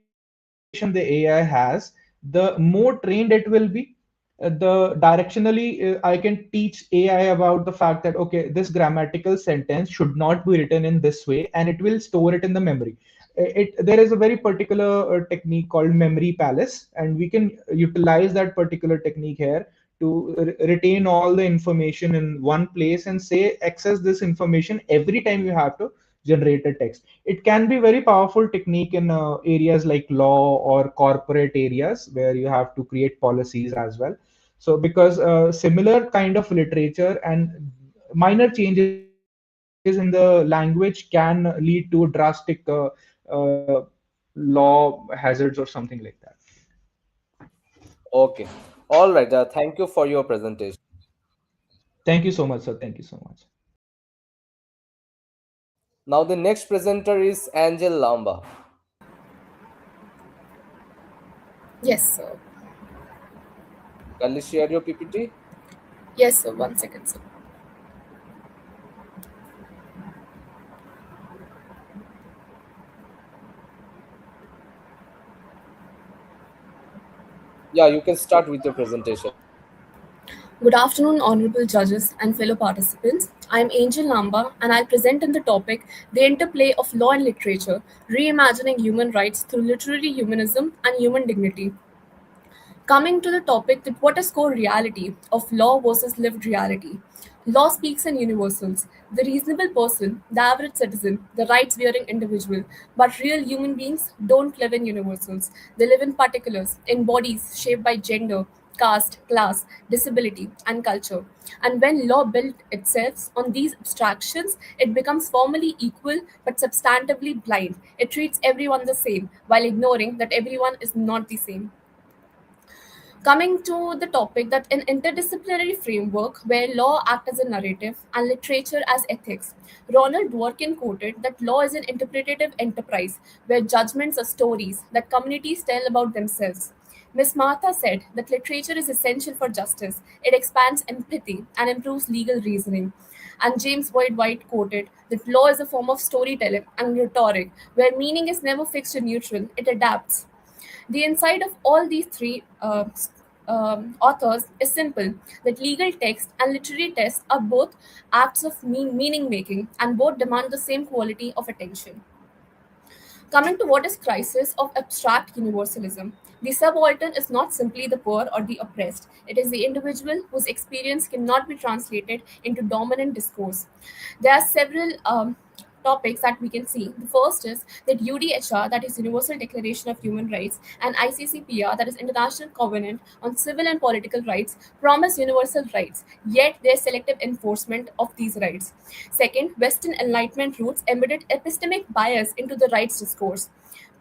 the AI has, the more trained it will be. The directionally, I can teach AI about the fact that okay, this grammatical sentence should not be written in this way, and it will store it in the memory. There is a very particular technique called memory palace, and we can utilize that particular technique here to retain all the information in one place and say access this information every time you have to generate a text. It can be very powerful technique in areas like law or corporate areas where you have to create policies as well. So because similar kind of literature and minor changes in the language can lead to drastic law hazards or something like that. Okay. All right. Thank you for your presentation. Thank you so much, sir. Thank you so much. Now the next presenter is Angel Lamba. Yes, sir. Kindly share your PPT. Yes, sir. 1 second, sir. Yeah, you can start with your presentation. Good afternoon, honorable judges and fellow participants. I am Angel Lamba, and I'll present on the topic the interplay of law and literature, reimagining human rights through literary humanism and human dignity. Coming to the topic that what is core reality of law versus lived reality. Law speaks in universals. The reasonable person, the average citizen, the rights bearing individual, but real human beings don't live in universals. They live in particulars, in bodies shaped by gender, caste, class, disability, and culture. And when law built itself on these abstractions, it becomes formally equal but substantively blind. It treats everyone the same while ignoring that everyone is not the same. Coming to the topic that an interdisciplinary framework where law acts as a narrative and literature as ethics. Ronald Dworkin quoted that law is an interpretative enterprise where judgments are stories that communities tell about themselves. Miss Martha said that literature is essential for justice. It expands empathy and improves legal reasoning. And James Boyd White quoted that law is a form of storytelling and rhetoric where meaning is never fixed or neutral, it adapts. The insight of all these three authors is simple that legal text and literary text are both acts of meaning making and both demand the same quality of attention. Coming to what is crisis of abstract universalism. The subaltern is not simply the poor or the oppressed. It is the individual whose experience cannot be translated into dominant discourse. There are several topics that we can see. The first is that UDHR, that is Universal Declaration of Human Rights, and ICCPR, that is International Covenant on Civil and Political Rights, promise universal rights, yet there is selective enforcement of these rights. Second, Western Enlightenment roots embedded epistemic bias into the rights discourse.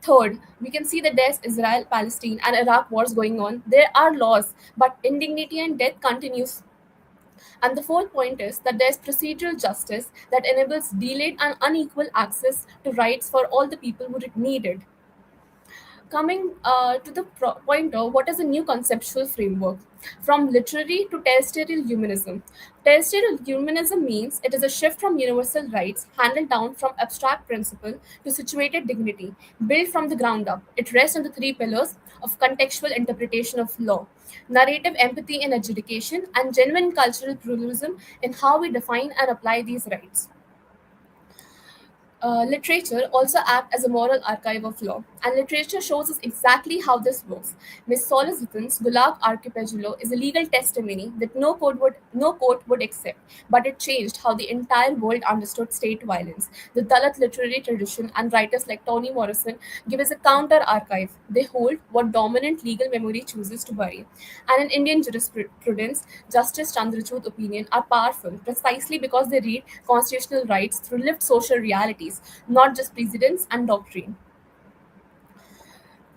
Third, we can see that there's Israel, Palestine, and Iraq wars going on. There are laws, but indignity and death continues. And the fourth point is that there's procedural justice that enables delayed and unequal access to rights for all the people who need it. Coming to the point of what is a new conceptual framework from literary to terrestrial humanism. Terrestrial humanism means it is a shift from universal rights handed down from abstract principle to situated dignity, built from the ground up. It rests on the three pillars of contextual interpretation of law, narrative empathy in adjudication, and genuine cultural pluralism in how we define and apply these rights. Literature also acts as a moral archive of law, and literature shows us exactly how this works. Miss Solis Gulag Archipelago is a legal testimony that no court would accept, but it changed how the entire world understood state violence. The Dalit literary tradition and writers like Toni Morrison give us a counter archive. They hold what dominant legal memory chooses to bury. And in Indian jurisprudence, Justice Chandrachud's opinion are powerful precisely because they read constitutional rights through lived social realities, not just precedents and doctrine.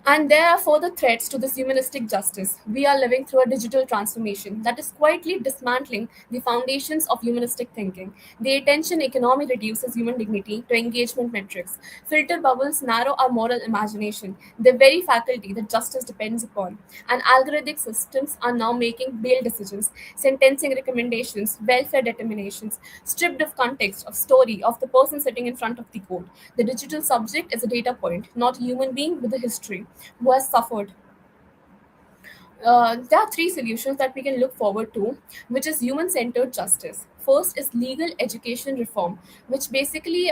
And there are further threats to this humanistic justice. We are living through a digital transformation that is quietly dismantling the foundations of humanistic thinking. The attention economy reduces human dignity to engagement metrics. Filter bubbles narrow our moral imagination, the very faculty that justice depends upon. And algorithmic systems are now making bail decisions, sentencing recommendations, welfare determinations, stripped of context, of story, of the person sitting in front of the court. The digital subject is a data point, not a human being with a history who has suffered. There are three solutions that we can look forward to, which is human centered justice. First is legal education reform, which basically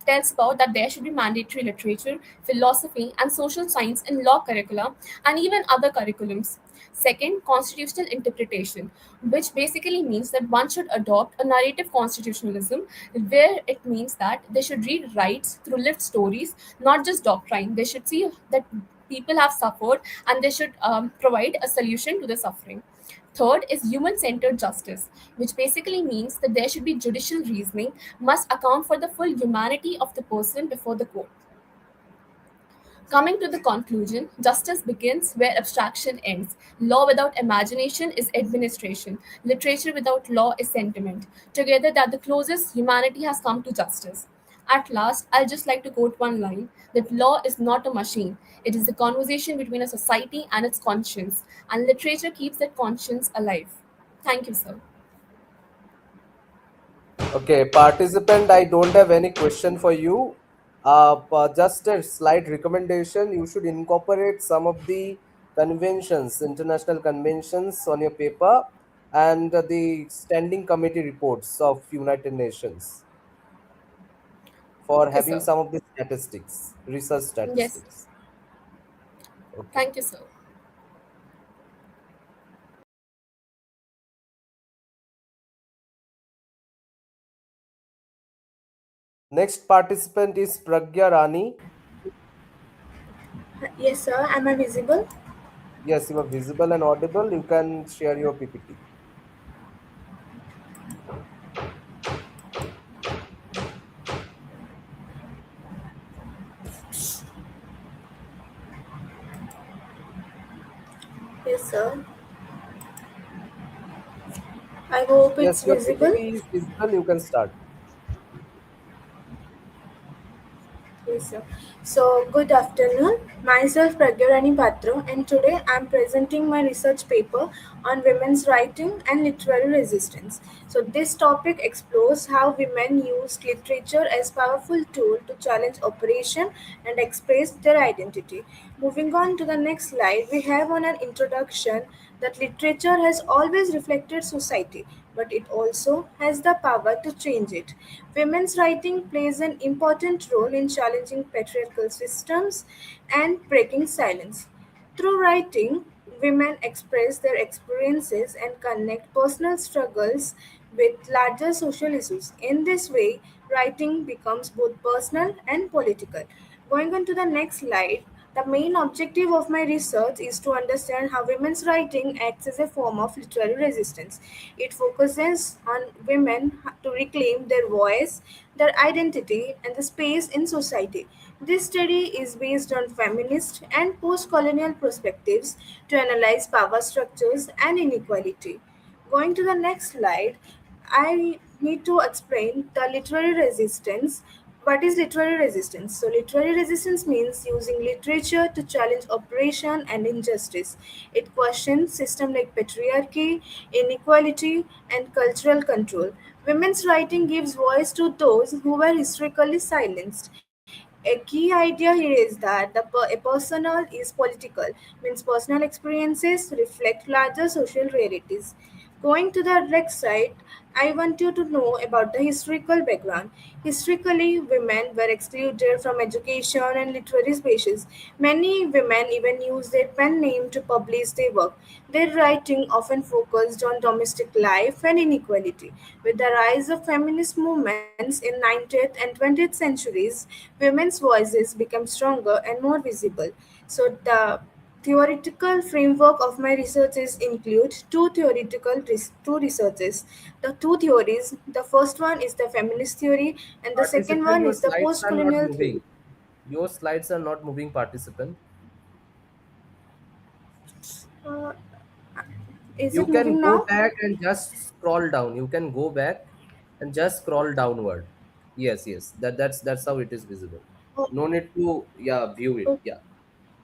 tells about that there should be mandatory literature, philosophy, and social science in law curricula and even other curriculums. Second, constitutional interpretation, which basically means that one should adopt a narrative constitutionalism, where it means that they should read rights through lived stories, not just doctrine. They should see that people have suffered and they should provide a solution to the suffering. Third is human centered justice, which basically means that there should be judicial reasoning, must account for the full humanity of the person before the court. Coming to the conclusion, justice begins where abstraction ends. Law without imagination is administration. Literature without law is sentiment. Together, that the closest humanity has come to justice. At last, I'll just like to quote one line that law is not a machine. It is the conversation between a society and its conscience, and literature keeps that conscience alive. Thank you, sir. Okay, participant, I don't have any question for you. Just a slight recommendation. You should incorporate some of the conventions, international conventions on your paper and the standing committee reports of United Nations for Okay, having sir. some of the statistics, research Yes. statistics. Okay. Thank you, sir. Next participant is Pragya Rani. Yes, sir. Am I visible? Yes, you are visible and audible. You can share your PPT. Yes, sir. I hope it's Yes, your visible. PPT is visible. You can start. Yes, sir. So, good afternoon. Myself Pragyarani Patro, and today I'm presenting my research paper on women's writing and literary resistance. So, this topic explores how women used literature as powerful tool to challenge oppression and express their identity. Moving on to the next slide, we have on an introduction that literature has always reflected society, but it also has the power to change it. Women's writing plays an important role in challenging patriarchal systems and breaking silence. Through writing, women express their experiences and connect personal struggles with larger social issues. In this way, writing becomes both personal and political. Going on to the next slide, the main objective of my research is to understand how women's writing acts as a form of literary resistance. It focuses on women to reclaim their voice, their identity, and the space in society. This study is based on feminist and post colonial perspectives to analyze power structures and inequality. Going to the next slide, I need to explain the literary resistance. What is literary resistance? So, literary resistance means using literature to challenge oppression and injustice. It questions systems like patriarchy, inequality, and cultural control. Women's writing gives voice to those who were historically silenced. A key idea here is that a personal is political, means personal experiences reflect larger social realities. Going to the next slide, I want you to know about the historical background. Historically, women were excluded from education and literary spaces. Many women even used their pen name to publish their work. Their writing often focused on domestic life and inequality. With the rise of feminist movements in 19th and 20th centuries, women's voices became stronger and more visible. So the theoretical framework of my researches include two researches. The two theories. The first one is the feminist theory, and the second Participant, one your is the slides are not post-colonial moving. theory. Your slides are not moving, participant. Uh, is You it can moving go now? back and just scroll down. You can go back and just scroll downward. Yes, yes. That's how it is visible. Oh, No need to, yeah, view it. oh, Yeah.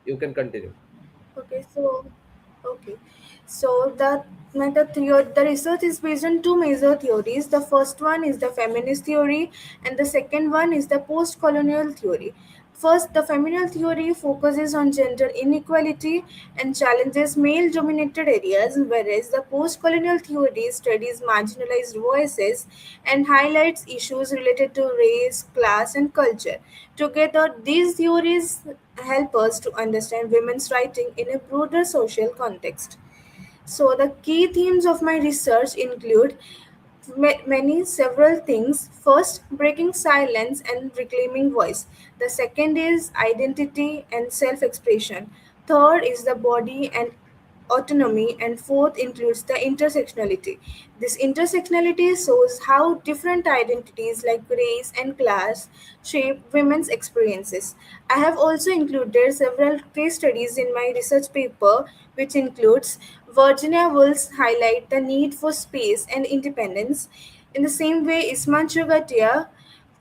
You can continue. okay, okay. So the research is based on two major theories. The first one is the feminist theory, and the second one is the post-colonial theory. First, the feminist theory focuses on gender inequality and challenges male-dominated areas, whereas the post-colonial theory studies marginalized voices and highlights issues related to race, class, and culture. Together, these theories help us to understand women's writing in a broader social context. So, the key themes of my research include many several things. First, breaking silence and reclaiming voice. The second is identity and self expression. Third is the body and autonomy, and fourth includes the intersectionality. This intersectionality shows how different identities like race and class shape women's experiences. I have also included several case studies in my research paper, which includes Virginia Woolf's highlight the need for space and independence. In the same way, Isman Chogatia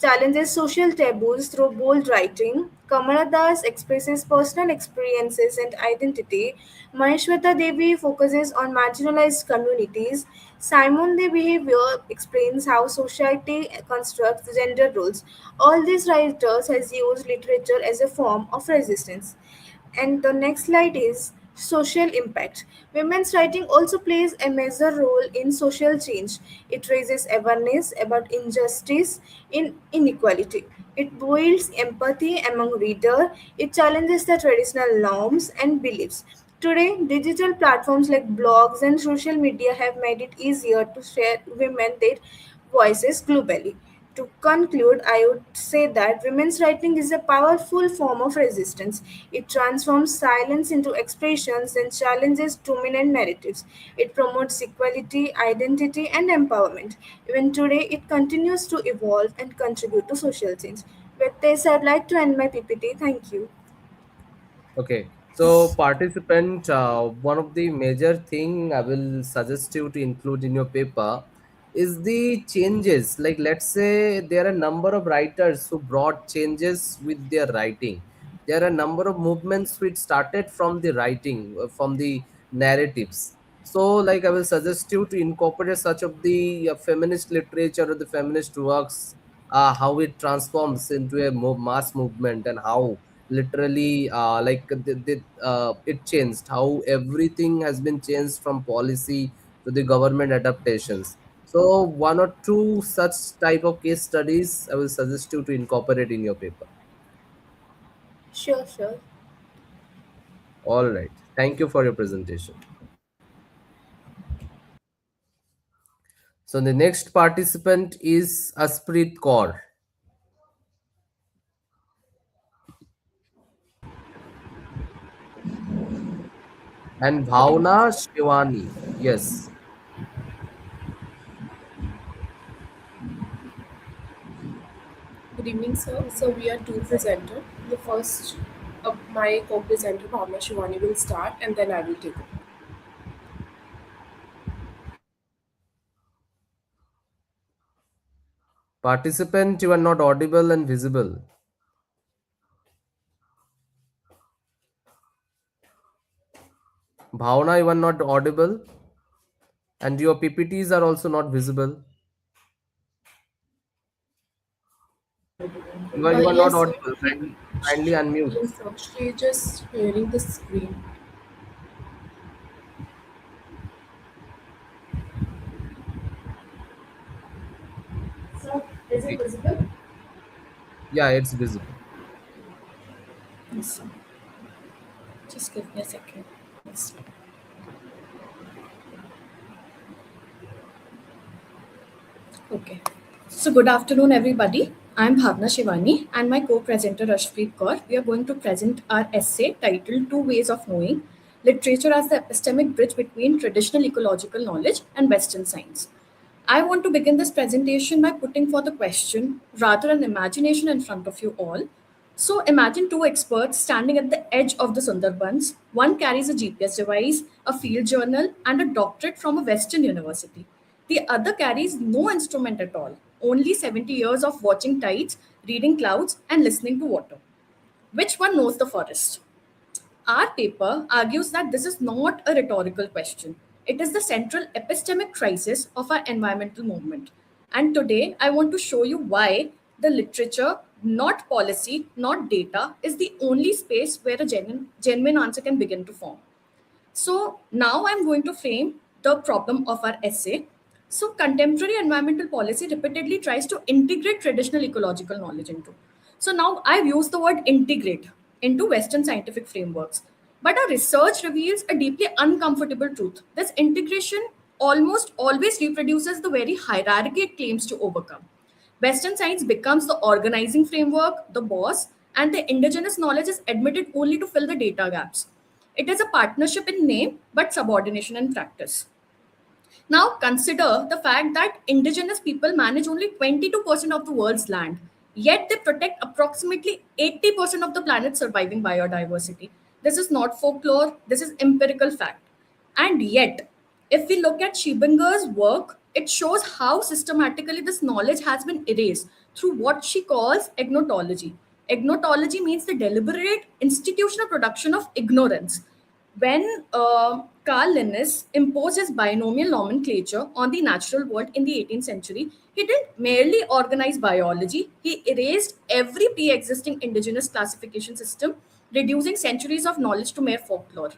challenges social taboos through bold writing. Kamala Das expresses personal experiences and identity. Maheshwata Devi focuses on marginalized communities. Simon De Behavior explains how society constructs gender roles. All these writers has used literature as a form of resistance. And the next slide is social impact. Women's writing also plays a major role in social change. It raises awareness about injustice in inequality. It builds empathy among readers. It challenges the traditional norms and beliefs. Today, digital platforms like blogs and social media have made it easier to share women their voices globally. To conclude, I would say that women's writing is a powerful form of resistance. It transforms silence into expressions and challenges dominant narratives. It promotes equality, identity, and empowerment. Even today, it continues to evolve and contribute to social change. With this, I'd like to end my PPT. Thank you. Okay, so participant, one of the major thing I will suggest you to include in your paper is the changes. Like let's say there are a number of writers who brought changes with their writing. There are a number of movements which started from the writing, from the narratives. So, like I will suggest you to incorporate such of the feminist literature or the feminist works, how it transforms into a mass movement and how literally it changed how everything has been changed from policy to the government adaptations. So one or two such type of case studies I will suggest you to incorporate in your paper. Sure, sure. All right, thank you for your presentation. So the next participant is Asprit Kaur and Good evening, Bhavna sir. Shivani. Yes. Good evening, sir. So we are two presenters. The first, my co-presenter Bhavna Shivani will start, and then I will take over. Participant, you are not audible and visible. Bhavna, you are not audible and your PPTs are also not visible. You are not Yes, sir. audible. Kindly unmute. Yes, sir. She is just hearing the screen. Is it visible? Yeah, it's visible. Yes, sir. Just give me a second. Yes. Okay. So, good afternoon, everybody. I'm Bhavna Shivani and my co presenter Rashpreet Kaur. We are going to present our essay titled Two Ways of Knowing Literature as the Epistemic Bridge Between Traditional Ecological Knowledge and Western Science. I want to begin this presentation by putting forth a question, rather an imagination in front of you all. So imagine two experts standing at the edge of the Sundarbans. One carries a GPS device, a field journal, and a doctorate from a Western university. The other carries no instrument at all, only 70 years of watching tides, reading clouds, and listening to water. Which one knows the forest? Our paper argues that this is not a rhetorical question. It is the central epistemic crisis of our environmental movement. And today, I want to show you why the literature, not policy, not data, is the only space where a genuine answer can begin to form. So now I'm going to frame the problem of our essay. So contemporary environmental policy repeatedly tries to integrate traditional ecological knowledge into. So now I've used the word integrate into Western scientific frameworks. But our research reveals a deeply uncomfortable truth. This integration almost always reproduces the very hierarchy it claims to overcome. Western science becomes the organizing framework, the boss, and the indigenous knowledge is admitted only to fill the data gaps. It is a partnership in name, but subordination in practice. Now, consider the fact that indigenous people manage only 22% of the world's land, yet they protect approximately 80% of the planet's surviving biodiversity. This is not folklore, this is empirical fact. And yet, if we look at Shibenger's work, it shows how systematically this knowledge has been erased through what she calls agnotology. Agnotology means the deliberate institutional production of ignorance. When Carl Linnaeus imposed his binomial nomenclature on the natural world in the 18th century, he didn't merely organize biology, he erased every pre existing indigenous classification system, reducing centuries of knowledge to mere folklore.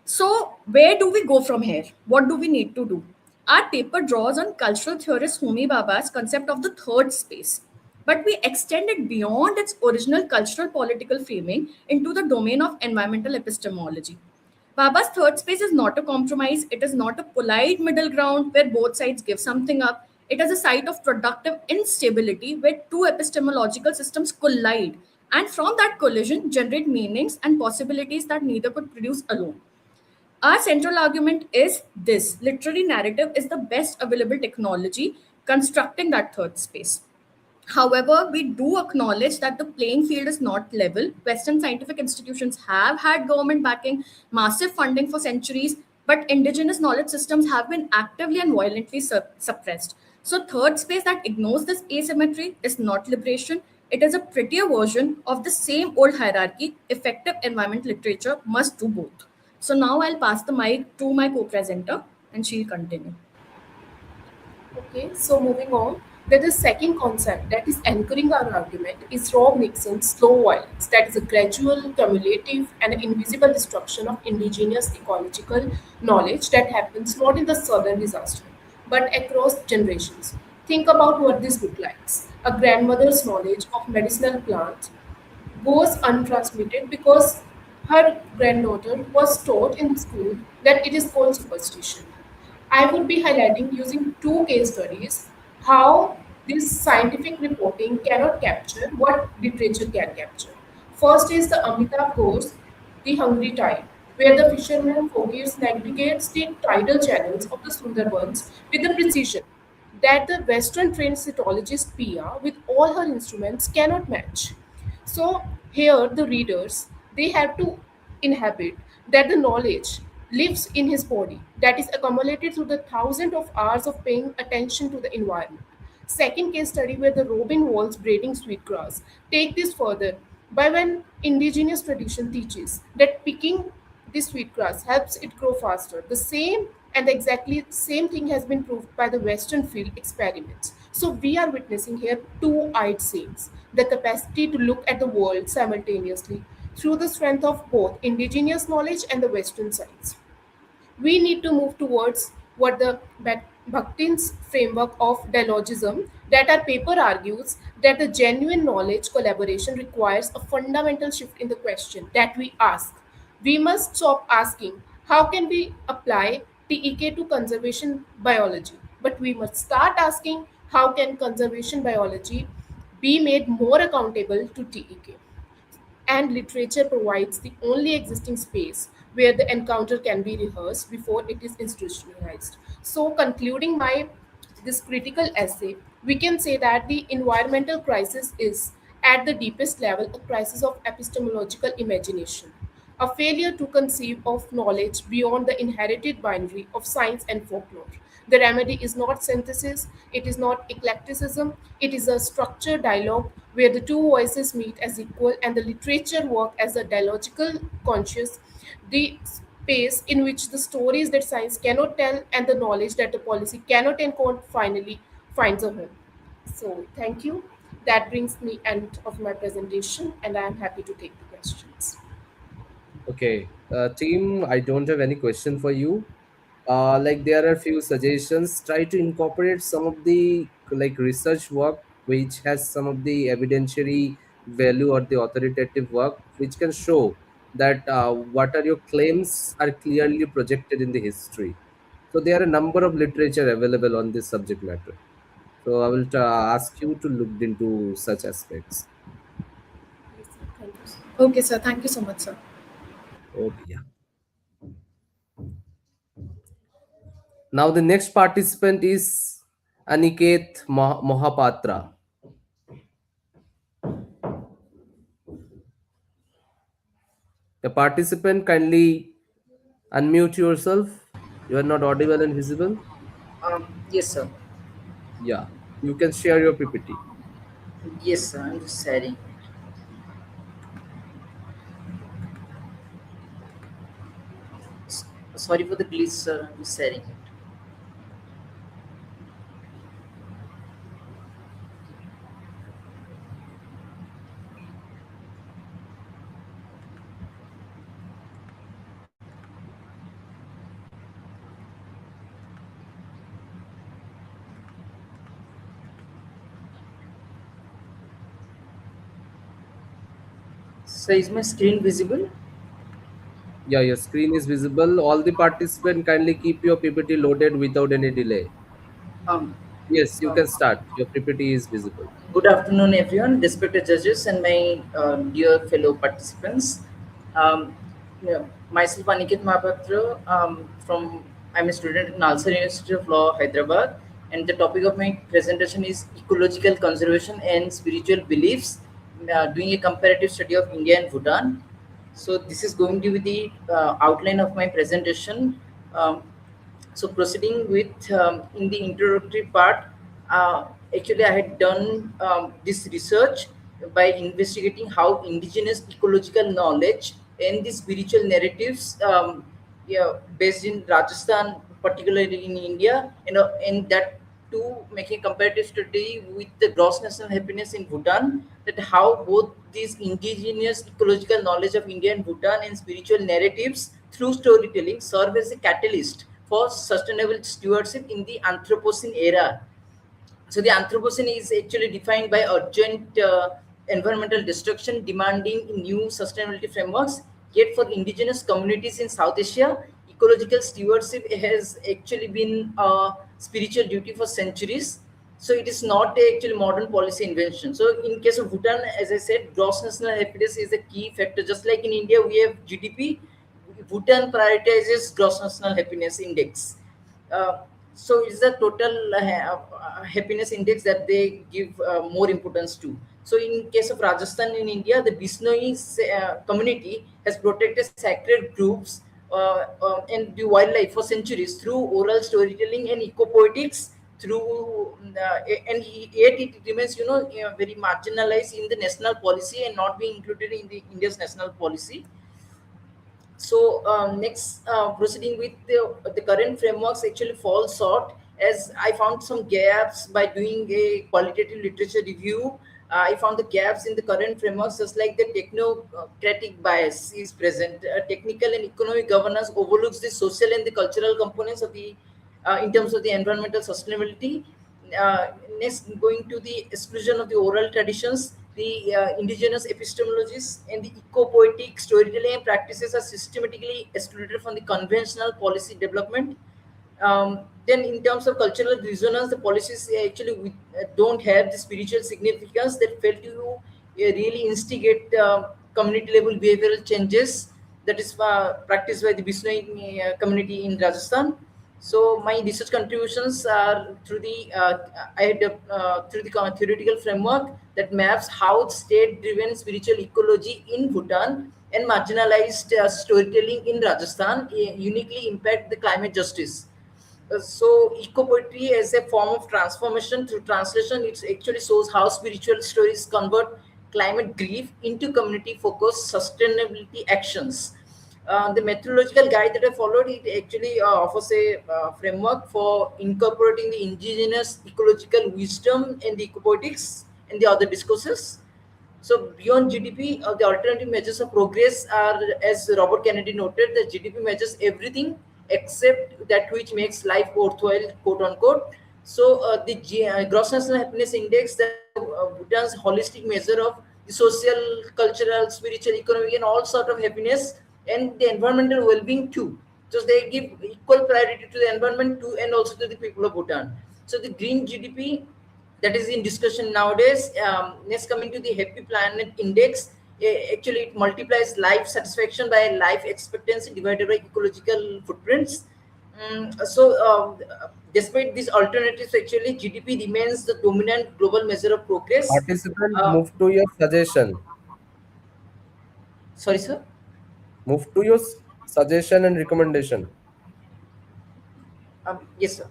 So, where do we go from here? What do we need to do? Our paper draws on cultural theorist Homi Bhabha's concept of the third space, but we extend it beyond its original cultural political framing into the domain of environmental epistemology. Bhabha's third space is not a compromise, it is not a polite middle ground where both sides give something up. It is a site of productive instability where two epistemological systems collide and from that collision generate meanings and possibilities that neither could produce alone. Our central argument is this: literary narrative is the best available technology constructing that third space. However, we do acknowledge that the playing field is not level. Western scientific institutions have had government backing, massive funding for centuries, but indigenous knowledge systems have been actively and violently suppressed. So, third space that ignores this asymmetry is not liberation. It is a prettier version of the same old hierarchy. Effective environment literature must do both. So now I'll pass the mic to my co-presenter and she'll continue. Okay, so moving on, the second concept that is anchoring our argument is Rob Nixon's slow violence, that is a gradual, cumulative, and invisible destruction of indigenous ecological knowledge that happens not in the southern disaster, but across generations. Think about what this looks like. A grandmother's knowledge of medicinal plants goes untransmitted because her granddaughter was taught in school that it is called superstition. I would be highlighting using two case studies how this scientific reporting cannot capture what literature can capture. First is the Amitabh Ghosh, The Hungry Tide, where the fisherman Fogius navigates the tidal channels of the Sundarbans with a precision that the Western trained cytologist Pia, with all her instruments, cannot match. So here the readers they have to inhabit that the knowledge lives in his body that is accumulated through the thousands of hours of paying attention to the environment. Second case study where the robin walls braiding sweetgrass. Take this further by when indigenous tradition teaches that picking the sweetgrass helps it grow faster. The same and the exactly same thing has been proved by the Western field experiments. So we are witnessing here two-eyed seeing, the capacity to look at the world simultaneously through the strength of both indigenous knowledge and the Western science. We need to move towards what the Bakhtin's framework of dialogism, That our paper argues that the genuine knowledge collaboration requires a fundamental shift in the question that we ask. We must stop asking, how can we apply TEK to conservation biology? But we must start asking, how can conservation biology be made more accountable to TEK? And literature provides the only existing space where the encounter can be rehearsed before it is institutionalized. So, concluding my this critical essay, we can say that the environmental crisis is at the deepest level a crisis of epistemological imagination, a failure to conceive of knowledge beyond the inherited binary of science and folklore. The remedy is not synthesis, it is not eclecticism, it is a structured dialogue where the two voices meet as equal and the literature work as a dialogical conscious, the space in which the stories that science cannot tell and the knowledge that the policy cannot encode finally finds a home. So thank you. That brings me end of my presentation and I am happy to take the questions. Okay, team, I don't have any question for you. Like there are few suggestions. Try to incorporate some of the like research work which has some of the evidentiary value or the authoritative work which can show that what are your claims are clearly projected in the history. So there are a number of literature available on this subject matter. So I will ask you to look into such aspects. Yes, sir. Thank you, sir. Okay, sir. Thank you so much, sir. Okay, yeah. Now the next participant is Aniket Mohapatra. The participant, kindly unmute yourself. You are not audible and visible. Yes, sir. Yeah, you can share your PPT. Yes, sir. I'm just sharing. Sorry for the glitch, sir. I'm just sharing it. So, is my screen visible? Yeah, your screen is visible. All the participants, kindly keep your PPT loaded without any delay. Um, Yes, you can um, start. Your PPT is visible. Good afternoon, everyone, respected judges and my dear fellow participants. Myself, Aniket Mahapatra, I'm a student in Nalsar University of Law, Hyderabad, and the topic of my presentation is ecological conservation and spiritual beliefs, doing a comparative study of India and Bhutan. So this is going to be the outline of my presentation. Um, so proceeding with in the introductory part, actually I had done this research by investigating how indigenous ecological knowledge and the spiritual narratives, yeah, based in Rajasthan, particularly in India, and that to make a comparative study with the gross national happiness in Bhutan, that how both these indigenous ecological knowledge of India and Bhutan and spiritual narratives through storytelling serve as a catalyst for sustainable stewardship in the Anthropocene era. So the Anthropocene is actually defined by urgent environmental destruction demanding new sustainability frameworks. Yet for indigenous communities in South Asia, ecological stewardship has actually been a spiritual duty for centuries. So it is not a actually modern policy invention. So in case of Bhutan, as I said, gross national happiness is a key factor. Just like in India, we have GDP. Bhutan prioritizes gross national happiness index. Uh, so it's the total happiness index that they give more importance to. So in case of Rajasthan in India, the Bisnoi community has protected sacred groups and the wildlife for centuries through oral storytelling and eco-poetics. Through and yet it remains, very marginalized in the national policy and not being included in the India's national policy. So next, proceeding with the current frameworks actually fall short, as I found some gaps by doing a qualitative literature review. I found the gaps in the current frameworks, just like the technocratic bias is present. Technical and economic governance overlooks the social and the cultural components of the in terms of the environmental sustainability. Next, going to the exclusion of the oral traditions, the indigenous epistemologies and the eco-poetic storytelling practices are systematically excluded from the conventional policy development. Then in terms of cultural resonance, the policies actually don't have the spiritual significance that fail to really instigate community level behavioral changes that is practiced by the Bishnoi community in Rajasthan. So my research contributions are through the through the theoretical framework that maps how state-driven spiritual ecology in Bhutan and marginalized storytelling in Rajasthan uniquely impact the climate justice. So eco poetry as a form of transformation through translation, it actually shows how spiritual stories convert climate grief into community focused sustainability actions. The methodological guide that I followed, it actually offers a framework for incorporating the indigenous ecological wisdom and the ecopoetics and the other discourses. So beyond GDP, the alternative measures of progress are, as Robert Kennedy noted, that GDP measures everything except that which makes life worthwhile, quote unquote. So the gross national happiness index, that Bhutan's holistic measure of the social, cultural, spiritual, economic, and all sort of happiness, and the environmental well-being too. So they give equal priority to the environment too, and also to the people of Bhutan. So the green GDP that is in discussion nowadays. Next, coming to the Happy Planet Index, actually it multiplies life satisfaction by life expectancy divided by ecological footprints. Despite these alternatives, actually GDP remains the dominant global measure of progress. Participant, Uh, move to your suggestion. Sorry, sir. Move to your suggestion and recommendation. Yes, sir.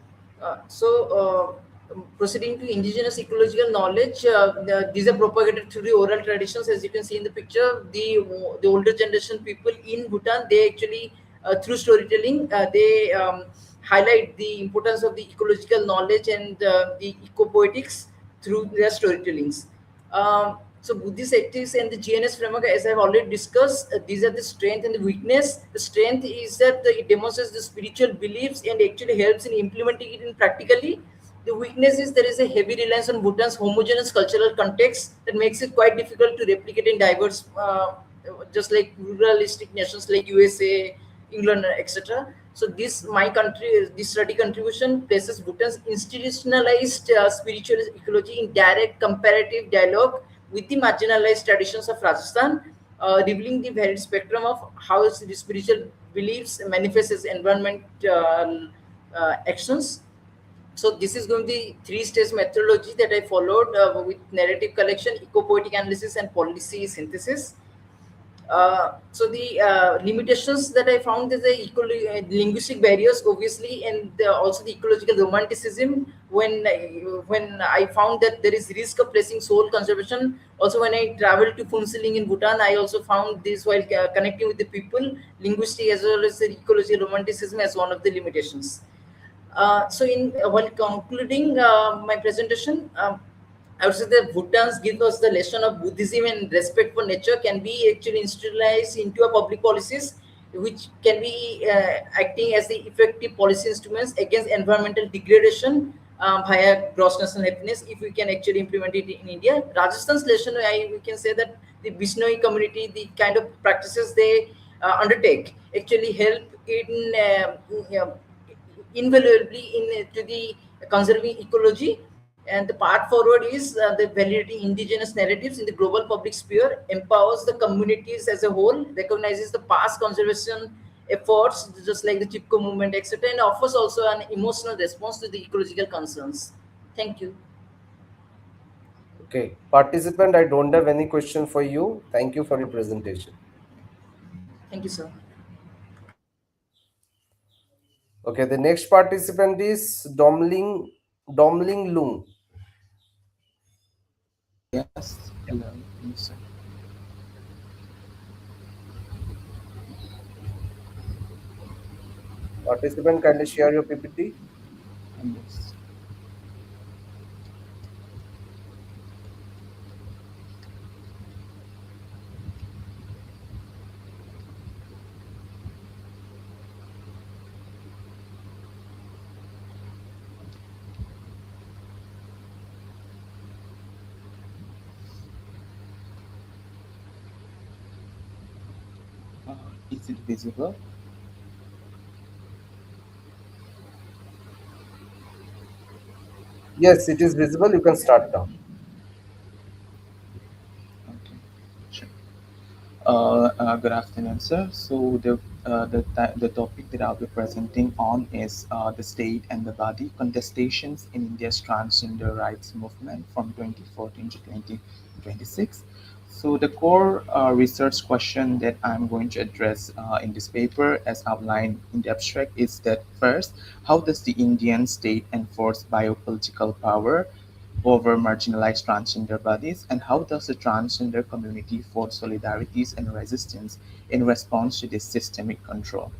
Proceeding to indigenous ecological knowledge, these are propagated through the oral traditions. As you can see in the picture, the older generation people in Bhutan, they actually through storytelling, they highlight the importance of the ecological knowledge and the eco-poetics through their storytellings. So Buddhist ethics and the GNS framework, as I've already discussed, these are the strength and the weakness. The strength is that it demonstrates the spiritual beliefs and actually helps in implementing it in practically. The weakness is there is a heavy reliance on Bhutan's homogeneous cultural context that makes it quite difficult to replicate in diverse, just like ruralistic nations like USA, England, etc. So this my country, this study contribution places Bhutan's institutionalized spiritual ecology in direct comparative dialogue with the marginalized traditions of Rajasthan, revealing the varied spectrum of how the spiritual beliefs manifest as environmental actions. So this is going to be three-stage methodology that I followed with narrative collection, eco-poetic analysis, and policy synthesis. So the limitations that I found is the linguistic barriers, obviously, and also the ecological romanticism. When I found that there is risk of placing soul conservation. Also, when I traveled to Phuntsiling in Bhutan, I also found this while connecting with the people, linguistic as well as the ecological romanticism as one of the limitations. While concluding my presentation, I would say that Bhutan's give us the lesson of Buddhism and respect for nature can be actually institutionalized into a public policies, which can be acting as the effective policy instruments against environmental degradation via gross national happiness. If we can actually implement it in India, Rajasthan's lesson, we can say that the Bishnoi community, the kind of practices they undertake, actually help in invaluably in to the conserving ecology. And the path forward is the validating indigenous narratives in the global public sphere, empowers the communities as a whole, recognizes the past conservation efforts just like the Chipko movement, etc., and offers also an emotional response to the ecological concerns. Thank you. Okay. Participant, I don't have any question for you. Thank you for your presentation. Thank you, sir. Okay, the next participant is Domling Lung. Yes. Hello. Yes, sir. Participant, kindly share your PPT. Yes. Is it visible? Yes, it is visible. You can start now. Okay, sure. Good afternoon, sir. So the topic that I'll be presenting on is the state and the body contestations in India's transgender rights movement from 2014 to 2026. So the core research question that I'm going to address in this paper, as outlined in the abstract, is that first, how does the Indian state enforce biopolitical power over marginalized transgender bodies, and how does the transgender community forge solidarities and resistance in response to this systemic control?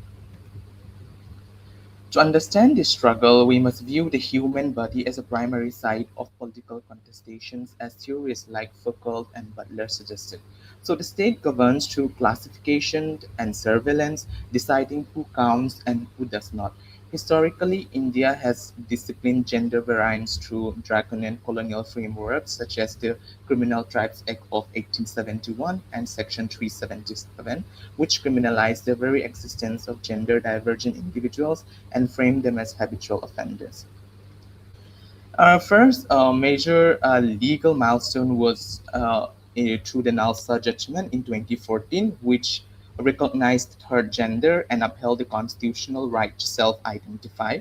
To understand this struggle, we must view the human body as a primary site of political contestations, as theorists like Foucault and Butler suggested. So the state governs through classification and surveillance, deciding who counts and who does not. Historically, India has disciplined gender variance through draconian colonial frameworks such as the Criminal Tribes Act of 1871 and Section 377, which criminalized the very existence of gender divergent individuals and framed them as habitual offenders. Our first major legal milestone was through the Nalsa judgment in 2014, which recognized third gender and upheld the constitutional right to self-identify.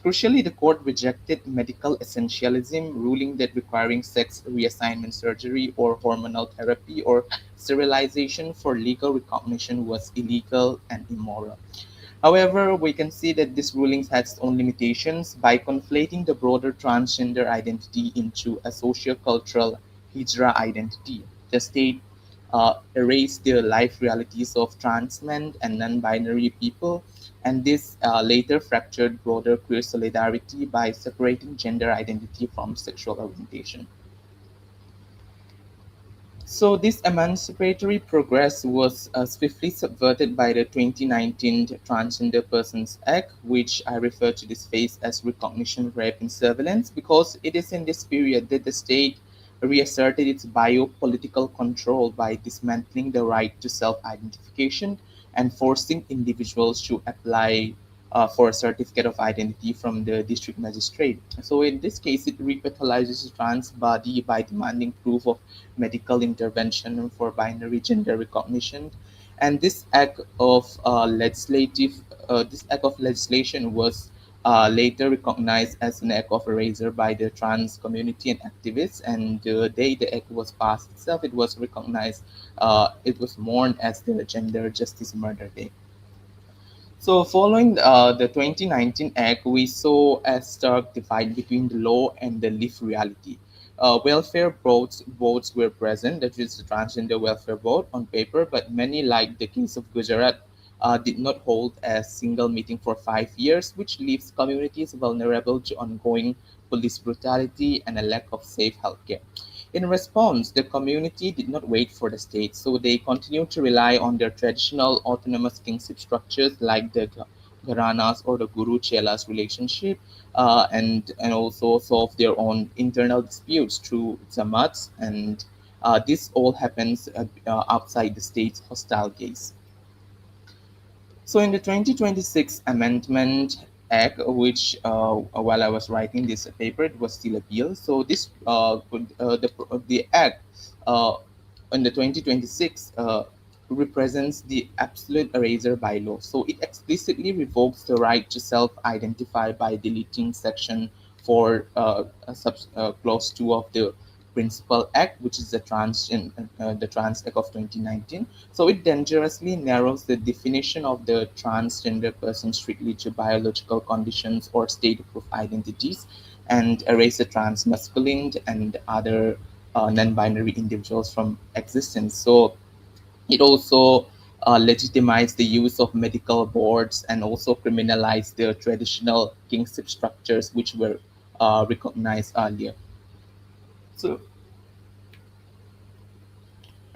Crucially, the court rejected medical essentialism, ruling that requiring sex reassignment surgery or hormonal therapy or sterilization for legal recognition was illegal and immoral. However, we can see that this ruling has its own limitations by conflating the broader transgender identity into a socio-cultural hijra identity. The state erased the life realities of trans men and non-binary people, and this later fractured broader queer solidarity by separating gender identity from sexual orientation. So this emancipatory progress was swiftly subverted by the 2019 Transgender Persons Act, which I refer to this phase as recognition, rape, and surveillance, because it is in this period that the state reasserted its biopolitical control by dismantling the right to self-identification and forcing individuals to apply for a certificate of identity from the district magistrate. So in this case, it repathologizes the trans body by demanding proof of medical intervention for binary gender recognition. And this act of legislation was later recognized as an act of erasure by the trans community and activists. And the day the act was passed itself, it was recognized, it was mourned as the Gender Justice Murder Day. So, following the 2019 Act, we saw a stark divide between the law and the lived reality. Welfare votes were present, that is the transgender welfare vote on paper, but many, like the case of Gujarat, did not hold a single meeting for 5 years, which leaves communities vulnerable to ongoing police brutality and a lack of safe healthcare. In response, the community did not wait for the state, so they continued to rely on their traditional autonomous kingship structures like the Gharanas or the Guru Chelas relationship, and also solve their own internal disputes through zamats, and this all happens outside the state's hostile gaze. So in the 2026 Amendment Act, which while I was writing this paper, it was still a bill. So the act uh, in the 2026 represents the absolute eraser by law. So it explicitly revokes the right to self-identify by deleting Section 4, Clause 2 of the Principal Act, which is the Trans Act of 2019. So it dangerously narrows the definition of the transgender person strictly to biological conditions or state-approved identities, and erase the trans masculine and other non-binary individuals from existence. So it also legitimized the use of medical boards and also criminalized the traditional kingship structures which were recognized earlier. So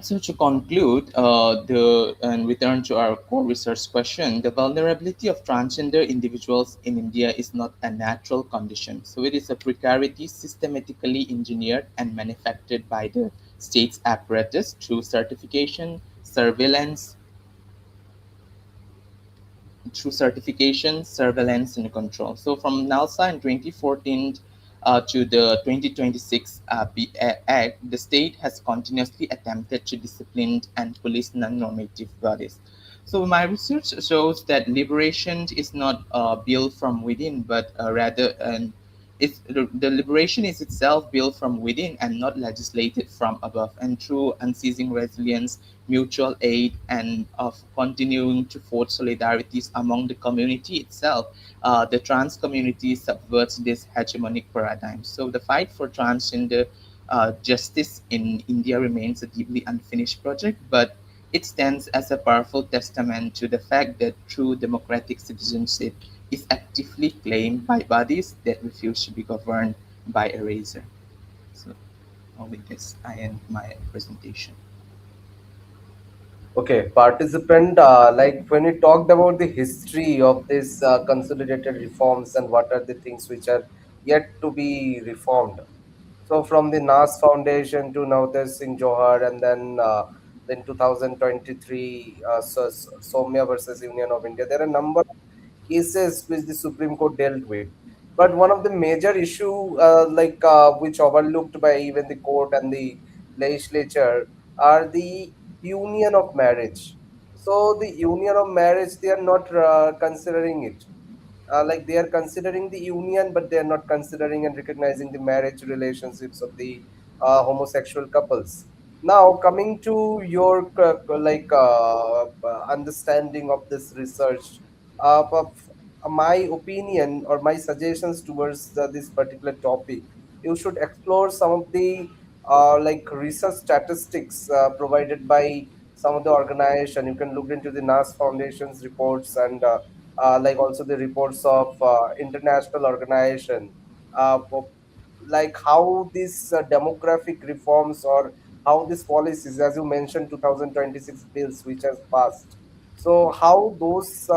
So to conclude, and return to our core research question, the vulnerability of transgender individuals in India is not a natural condition. So it is a precarity systematically engineered and manufactured by the state's apparatus through certification, surveillance, through certification, surveillance, and control. So from NALSA in 2014 to the 2026 Act, the state has continuously attempted to discipline and police non-normative bodies. So my research shows that liberation is not built from within, but rather the liberation is itself built from within and not legislated from above. And through unceasing resilience, mutual aid, and of continuing to forge solidarities among the community itself, the trans community subverts this hegemonic paradigm. So the fight for transgender justice in India remains a deeply unfinished project, but it stands as a powerful testament to the fact that true democratic citizenship is actively claimed by bodies that refuse to be governed by a razor. So, with this, I end my presentation. Okay, participant, like when we talked about the history of this consolidated reforms and what are the things which are yet to be reformed. So from the NAS Foundation to Navtej Singh Johar, and then 2023 Somya versus Union of India, there are a number of cases which the Supreme Court dealt with. But one of the major issue, which overlooked by even the court and the legislature, are the union of marriage. So the union of marriage, they are not considering it. Like they are considering the union, but they are not considering and recognizing the marriage relationships of the homosexual couples. Now, coming to your understanding of this research, my opinion or my suggestions towards this particular topic, you should explore some of the research statistics provided by some of the organization. You can look into the NAS Foundation's reports, and also the reports of international organization, like how these demographic reforms, or how these policies, as you mentioned, 2026 bills which has passed, so how those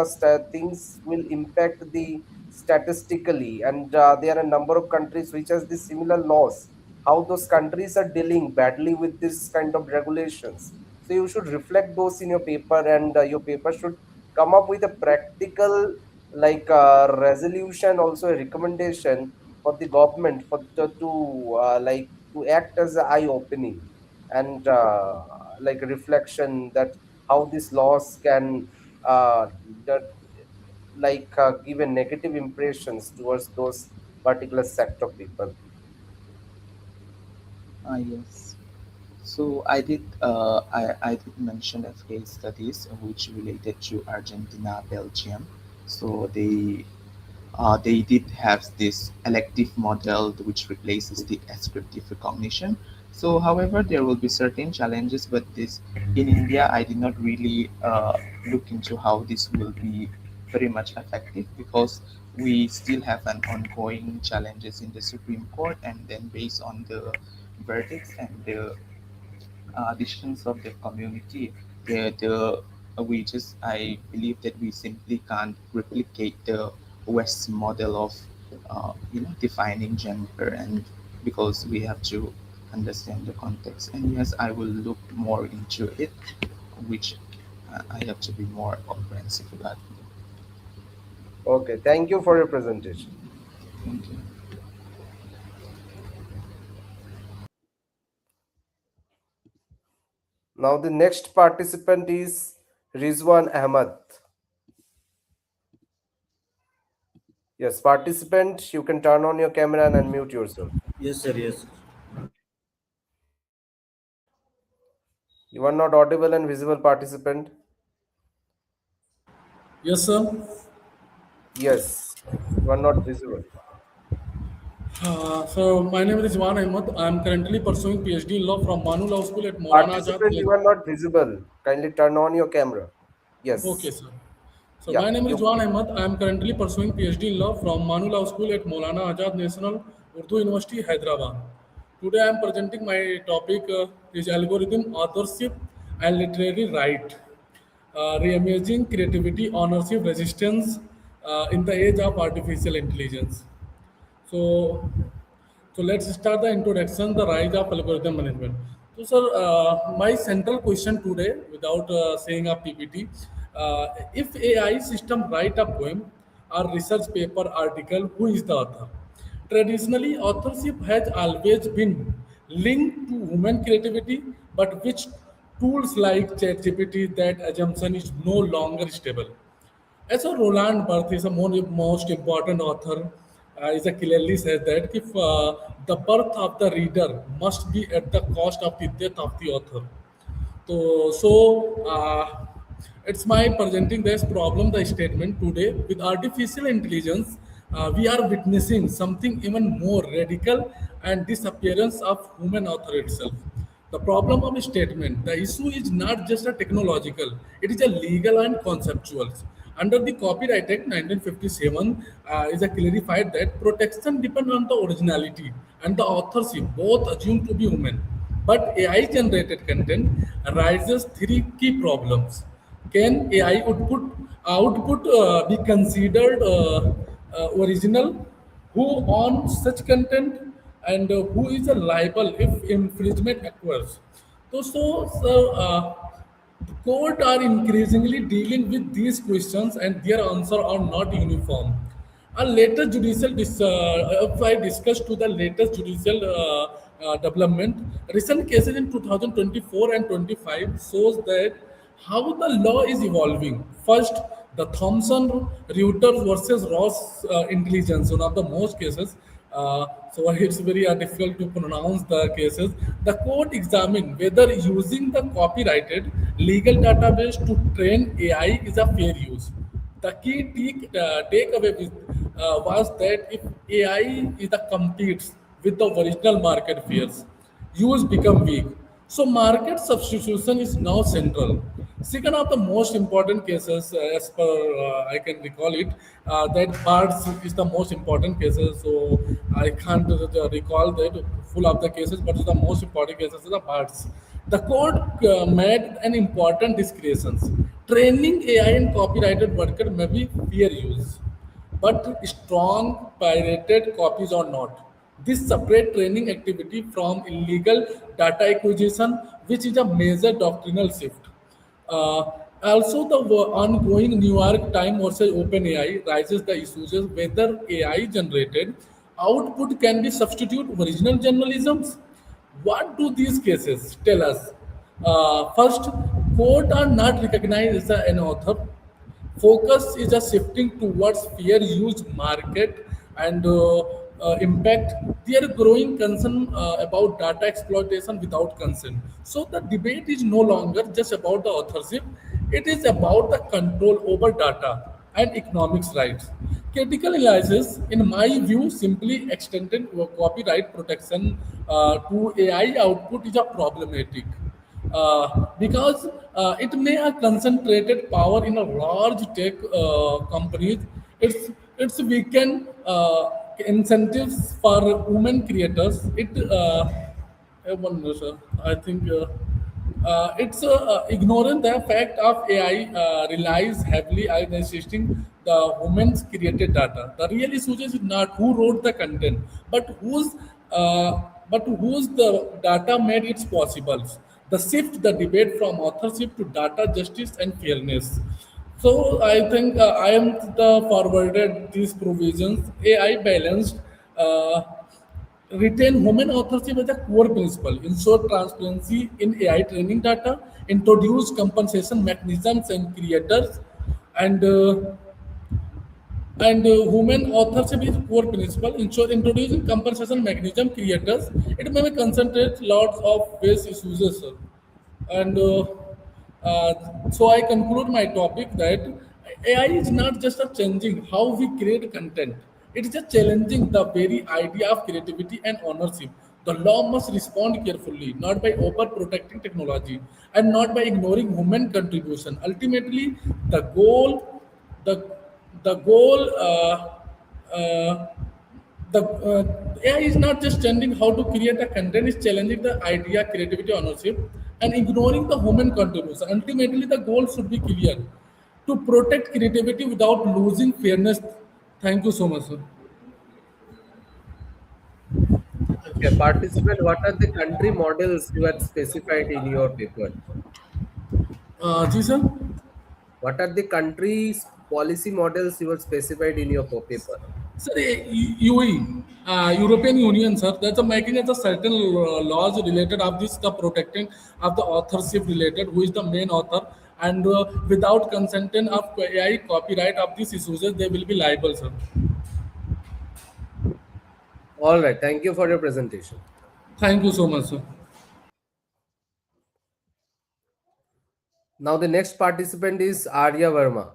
things will impact the statistically. And there are a number of countries which has the similar laws, how those countries are dealing badly with this kind of regulations. So you should reflect those in your paper, and your paper should come up with a practical resolution, also a recommendation for the government for to act as a eye opening, and like a reflection that how these laws can uh, that, give a negative impressions towards those particular sect of people. Yes. So I did mention a case studies which related to Argentina, Belgium. So they did have this elective model which replaces the ascriptive recognition. So, however, there will be certain challenges, but this in India, I did not really look into how this will be very much effective because we still have an ongoing challenges in the Supreme Court, and then based on the verdicts and the decisions of the community, the we just I believe that we simply can't replicate the West model of defining gender, and because we have to understand the context. And yes, I will look more into it, which I have to be more comprehensive about. Okay, thank you for your presentation. Thank you. Now the next participant is Rizwan Ahmad. Yes, participant, you can turn on your camera and unmute yourself. Yes, sir. Yes. You are not audible and visible, participant. Yes, sir. Yes, you are not visible. So my name is Rizwan Ahmed. I am currently pursuing PhD in law from Manu Law School at Maulana Azad. Participant, you are not visible. Kindly turn on your camera. Okay, Yes. sir. So Yeah, my name is you Rizwan Ahmed. I am currently pursuing PhD in law from Manu Law School at Maulana Azad National Urdu University, Hyderabad. Today I am presenting my topic is algorithm authorship and literary right. Reimaging creativity, ownership, resistance in the age of artificial intelligence. So, so let's start the introduction, the rise of algorithm management. So, sir, my central question today, without saying a PPT, If AI system write a poem or research paper article, who is the author? Traditionally, authorship has always been linked to human creativity, but which tools like ChatGPT, that assumption is no longer stable. As a Roland Barthes is a most important author, is a clearly says that if the birth of the reader must be at the cost of the death of the author. So, it's my presenting this problem, the statement today. With artificial intelligence, we are witnessing something even more radical and disappearance of human author itself. The problem of a statement, the issue is not just a technological, it is a legal and conceptual. Under the Copyright Act 1957, is a clarified that protection depends on the originality and the authorship, both assumed to be human. But AI generated content raises three key problems. Can AI output be considered original? Who owns such content? And who is liable if infringement occurs? The court are increasingly dealing with these questions and their answers are not uniform. If I discuss to the latest judicial development, recent cases in 2024 and 25 shows that how the law is evolving. First, the Thomson Reuters versus Ross Intelligence, one of the most cases. So it's very difficult to pronounce the cases. The court examined whether using the copyrighted legal database to train AI is a fair use. The key takeaway was that if AI is the competes with the original market fears, use become weak. So market substitution is now central. Second of the most important cases, as per I can recall it, that parts is the most important cases. So I can't recall that full of the cases, but the most important cases are the parts. The court made an important discretions. Training AI in copyrighted worker may be fair use, but strong pirated copies or not. This separate training activity from illegal data acquisition, which is a major doctrinal shift. Uh, Also, the ongoing New York Times versus OpenAI raises the issues of whether AI generated output can be substitute original journalisms. What do these cases tell us? First, court are not recognized as an author. Focus is just shifting towards fair use market and impact. There are growing concern about data exploitation without consent. So the debate is no longer just about the authorship; it is about the control over data and economics rights. Critical analysis, in my view, simply extended copyright protection to AI output is a problematic because it may have concentrated power in a large tech companies. It's weakened incentives for women creators. One minute, sir. I think it's ignoring the fact of AI relies heavily on assisting the women's created data. The real issue is not who wrote the content, uh, but whose the data made it possible. The shift the debate from authorship to data justice and fairness. So I think I am the forwarded these provisions. AI balanced. Retain human authorship as a core principle, ensure transparency in AI training data, introduce compensation mechanisms and creators, and human authorship is core principle. Ensure introducing compensation mechanism creators. It may concentrate lots of waste issues, sir. And so I conclude my topic that AI is not just a changing how we create content. It is just challenging the very idea of creativity and ownership. The law must respond carefully, not by overprotecting technology and not by ignoring human contribution. Ultimately, the goal, the the goal the AI is not just changing how to create a content, it's challenging the idea, creativity, ownership, and ignoring the human contribution. Ultimately, the goal should be clear to protect creativity without losing fairness. Thank you so much, sir. Okay, participant, what are the country models you had specified in your paper? Ji, sir? What are the countries' policy models you have specified in your paper? Sir, UE, European Union, sir, that's a making it a certain laws related of this, the protecting of the authorship related, who is the main author, and without consenting of AI copyright of these issues, they will be liable, sir. All right. Thank you for your presentation. Thank you so much, sir. Now the next participant is Arya Verma.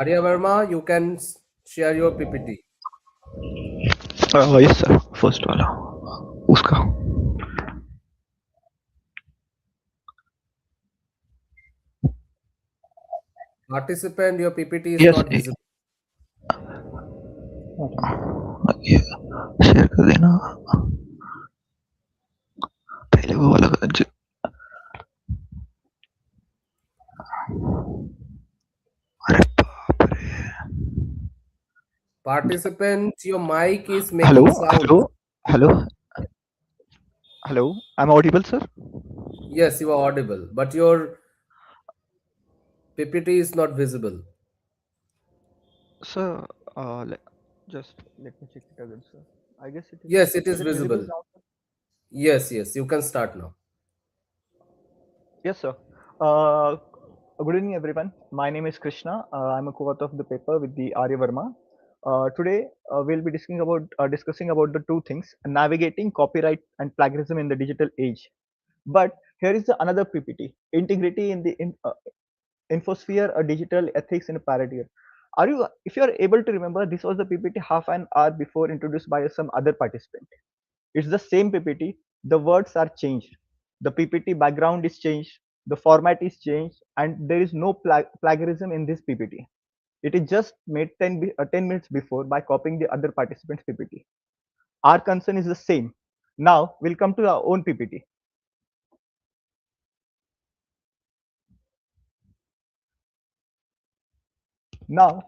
Arya Verma, you can share your PPT. Yes sir first वाला उसका Participant, your PPT is yes not visible. Share कर देना पहले वो वाला अरे बाप रे Participant, your mic is hello making sound. Hello hello hello I am audible sir Yes, you are audible, but your PPT is not visible. sir just let me check it again sir I guess it is Yes, it is it visible visible. now sir? Yes, yes, you can start now. Yes sir uh, good evening everyone my name is Krishna I'm a co-author of the paper with the Arya Verma today we'll be discussing about the two things navigating copyright and plagiarism in the digital age. But here is another PPT: integrity in the infosphere, a digital ethics in a paradigm. Are you, if you are able to remember, this was the PPT half an hour before introduced by some other participant. It's the same PPT. The words are changed. The PPT background is changed. The format is changed, and there is no plagiarism in this PPT. It is just made 10 minutes before by copying the other participant's PPT. Our concern is the same. Now we'll come to our own PPT. Now,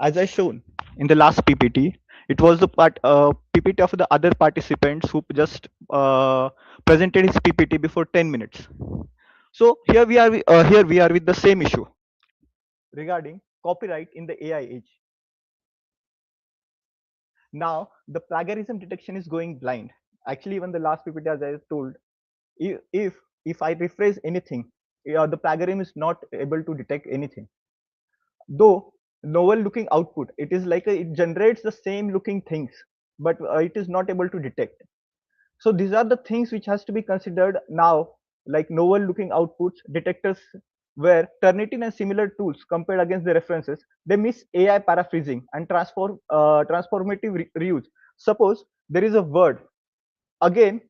as I shown in the last PPT, it was the PPT of the other participants who just presented his PPT before 10 minutes. So here we are with the same issue regarding copyright in the AI age. Now the plagiarism detection is going blind. Actually, even the last PPT, as I told, if I rephrase anything, the plagiarism is not able to detect anything. Though novel looking output, it is like it generates the same looking things, but it is not able to detect. So these are the things which has to be considered now, like novel looking outputs detectors, where Turnitin and similar tools compared against the references, they miss AI paraphrasing and transformative reuse. Suppose there is a word, again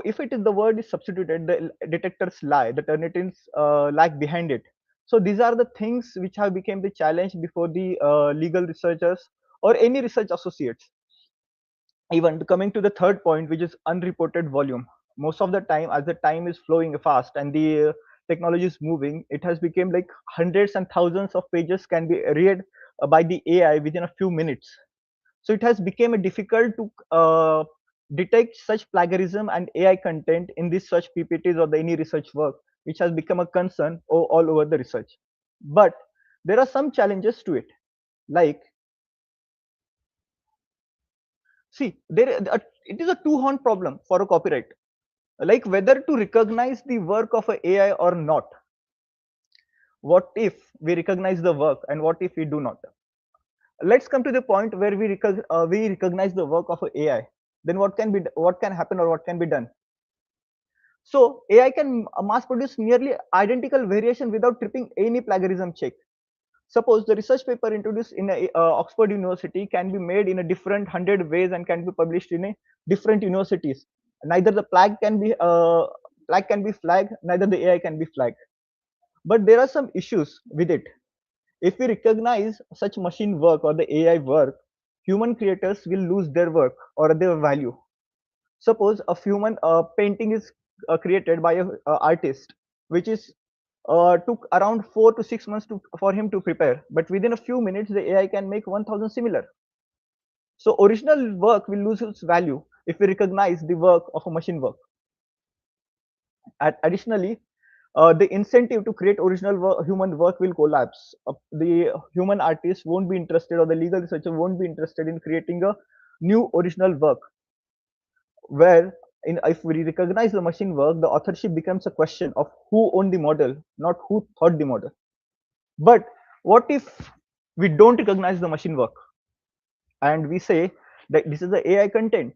if it is the word is substituted, the detectors lie, the Turnitins lag behind it. So these are the things which have become the challenge before the legal researchers or any research associates. Even coming to the third point, which is unreported volume. Most of the time, as the time is flowing fast and the technology is moving, it has become like hundreds and thousands of pages can be read by the AI within a few minutes. So it has become a difficult to detect such plagiarism and AI content in these such PPTs or the any research work, which has become a concern all over the research. But there are some challenges to it, like, see, it is a two-horn problem for a copyright, like whether to recognize the work of a AI or not. What if we recognize the work, and what if we do not? Let's come to the point where we recognize the work of a AI. Then what can happen or what can be done? So AI can mass produce nearly identical variation without tripping any plagiarism check. Suppose the research paper introduced in Oxford University can be made in a different 100 ways and can be published in a different universities. Neither the flag can be flagged, neither the AI can be flagged. But there are some issues with it. If we recognize such machine work or the AI work, human creators will lose their work or their value. Suppose a human painting is created by a artist, which is took around 4 to 6 months for him to prepare, but within a few minutes the AI can make 1000 similar. So original work will lose its value if we recognize the work of a machine work. Additionally, the incentive to create original human work will collapse. The human artist won't be interested, or the legal researcher won't be interested in creating a new original work. Where if we recognize the machine work, the authorship becomes a question of who owned the model, not who thought the model. But what if we don't recognize the machine work and we say that this is the AI content,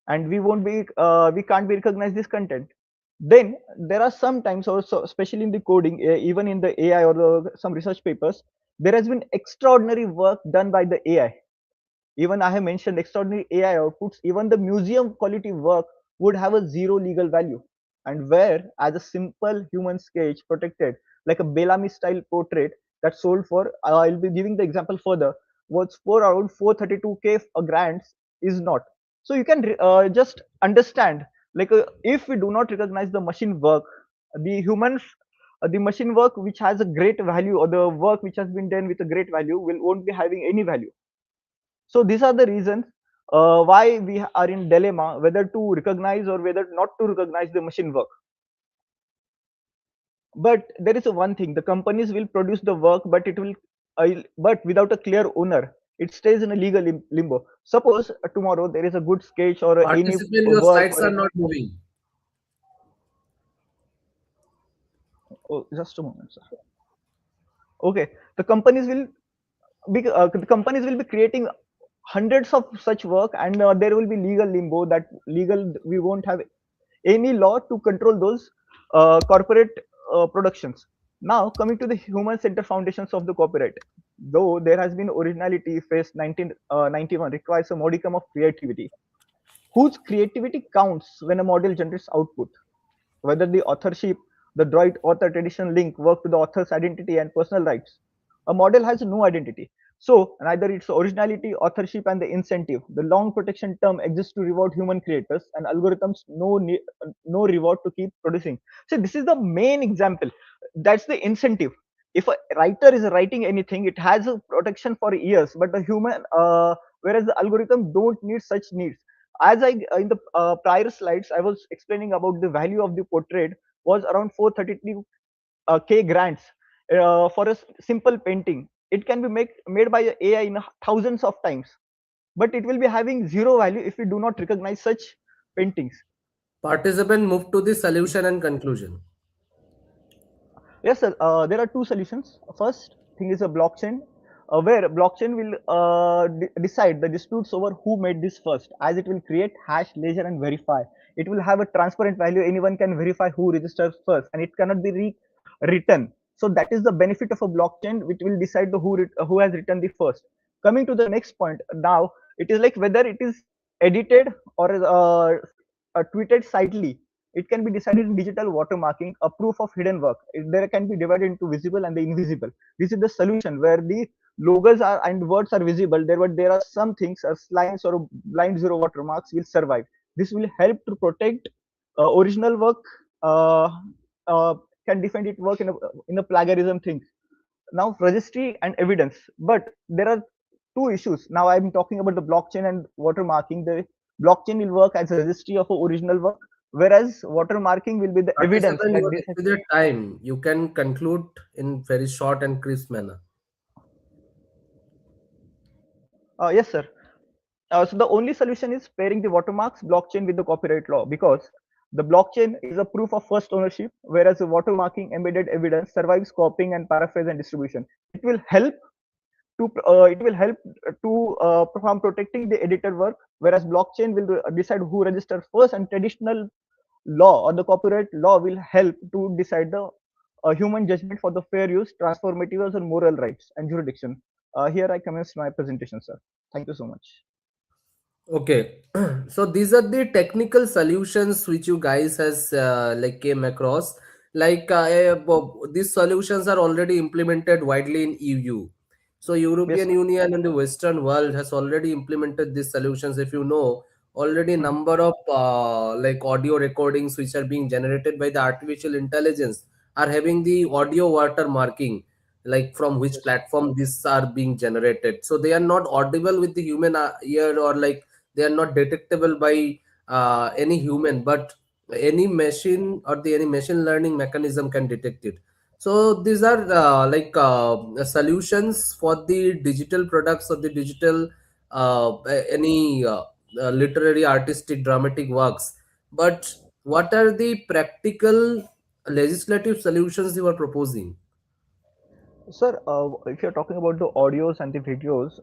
and we can't be recognize this content? Then there are some times also, especially in the coding, even in the AI or some research papers, there has been extraordinary work done by the AI. Even I have mentioned extraordinary AI outputs. Even the museum quality work would have a zero legal value, and where as a simple human sketch protected, like a Bellamy style portrait that sold for, I'll be giving the example further, was for around 432K grants, is not. So you can just understand, like if we do not recognize the machine work, the humans, the machine work which has a great value, or the work which has been done with a great value, will won't be having any value. So these are the reasons why we are in dilemma whether to recognize or whether not to recognize the machine work. But there is a one thing: the companies will produce the work, but it will, but without a clear owner, it stays in a legal limbo. Suppose tomorrow there is a good sketch or any Participant, your work slides or are any. not moving. Oh, just a moment, sir. Okay, the companies will be creating hundreds of such work, and there will be legal limbo. That legal, we won't have any law to control those corporate productions. Now, coming to the human center foundations of the copyright, though there has been originality, phase 1991 requires a modicum of creativity. Whose creativity counts when a model generates output? Whether the authorship, the droid author tradition link work to the author's identity and personal rights. A model has no identity. So neither its originality, authorship, and the incentive. The long protection term exists to reward human creators, and algorithms no reward to keep producing. So this is the main example. That's the incentive. If a writer is writing anything, it has a protection for years, but the human, whereas the algorithm don't need such needs. As I in the prior slides, I was explaining about the value of the portrait was around 432 k grants for a simple painting. It can be made by AI in thousands of times, but it will be having zero value if we do not recognize such paintings. Participant, move to the solution and conclusion. Yes, sir. There are two solutions. First thing is a blockchain, where blockchain will decide the disputes over who made this first, as it will create hash, ledger, and verify. It will have a transparent value. Anyone can verify who registers first, and it cannot be written. So that is the benefit of a blockchain, which will decide the who has written the first. Coming to the next point, now it is like whether it is edited or tweeted sidely. It can be decided in digital watermarking, a proof of hidden work. There can be divided into visible and the invisible. This is the solution where the logos are and words are visible there, but there are some things as lines or blind zero watermarks will survive. This will help to protect original work, uh, uh, can defend it work in a plagiarism thing. Now registry and evidence, but there are two issues. Now I'm talking about the blockchain and watermarking. The blockchain will work as a registry of a original work, whereas watermarking will be the evidence Participant, that you are this has. exceeded time. You can conclude in very short and crisp manner. Yes, sir. So the only solution is pairing the watermarks blockchain with the copyright law, because the blockchain is a proof of first ownership, whereas the watermarking embedded evidence survives copying and paraphrase and distribution. It will help to from protecting the editor work, whereas blockchain will decide who registers first, and traditional law or the copyright law will help to decide the human judgment for the fair use, transformative or moral rights and jurisdiction. Here I commence my presentation, sir. Thank you so much. Okay, so these are the technical solutions which you guys has like came across. Like these solutions are already implemented widely in EU. So Yes, European sir. Union and the Western world has already implemented these solutions. If you know, already Mhm. number of like audio recordings which are being generated by the artificial intelligence are having the audio watermarking, like from which Yes, sir. platform these are being generated. So they are not audible with the human ear, or like they are not detectable by any human, but any machine or the any machine learning mechanism can detect it. So these are solutions for the digital products or the digital any literary, artistic, dramatic works. But what are the practical legislative solutions you are proposing? Sir, if you're talking about the audios and the videos,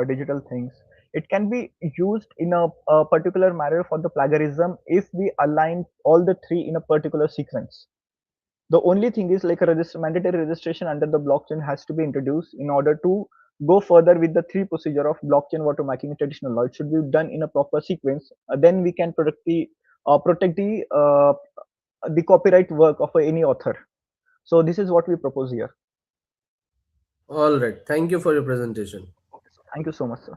digital things, it can be used in a particular manner for the plagiarism if we align all the three in a particular sequence. The only thing is like a mandatory registration under the blockchain has to be introduced in order to go further with the three procedure of blockchain watermarking and traditional law. It should be done in a proper sequence. Then we can protect the copyright work of any author. So this is what we propose here. All right, thank you for your presentation. Thank you so much, sir.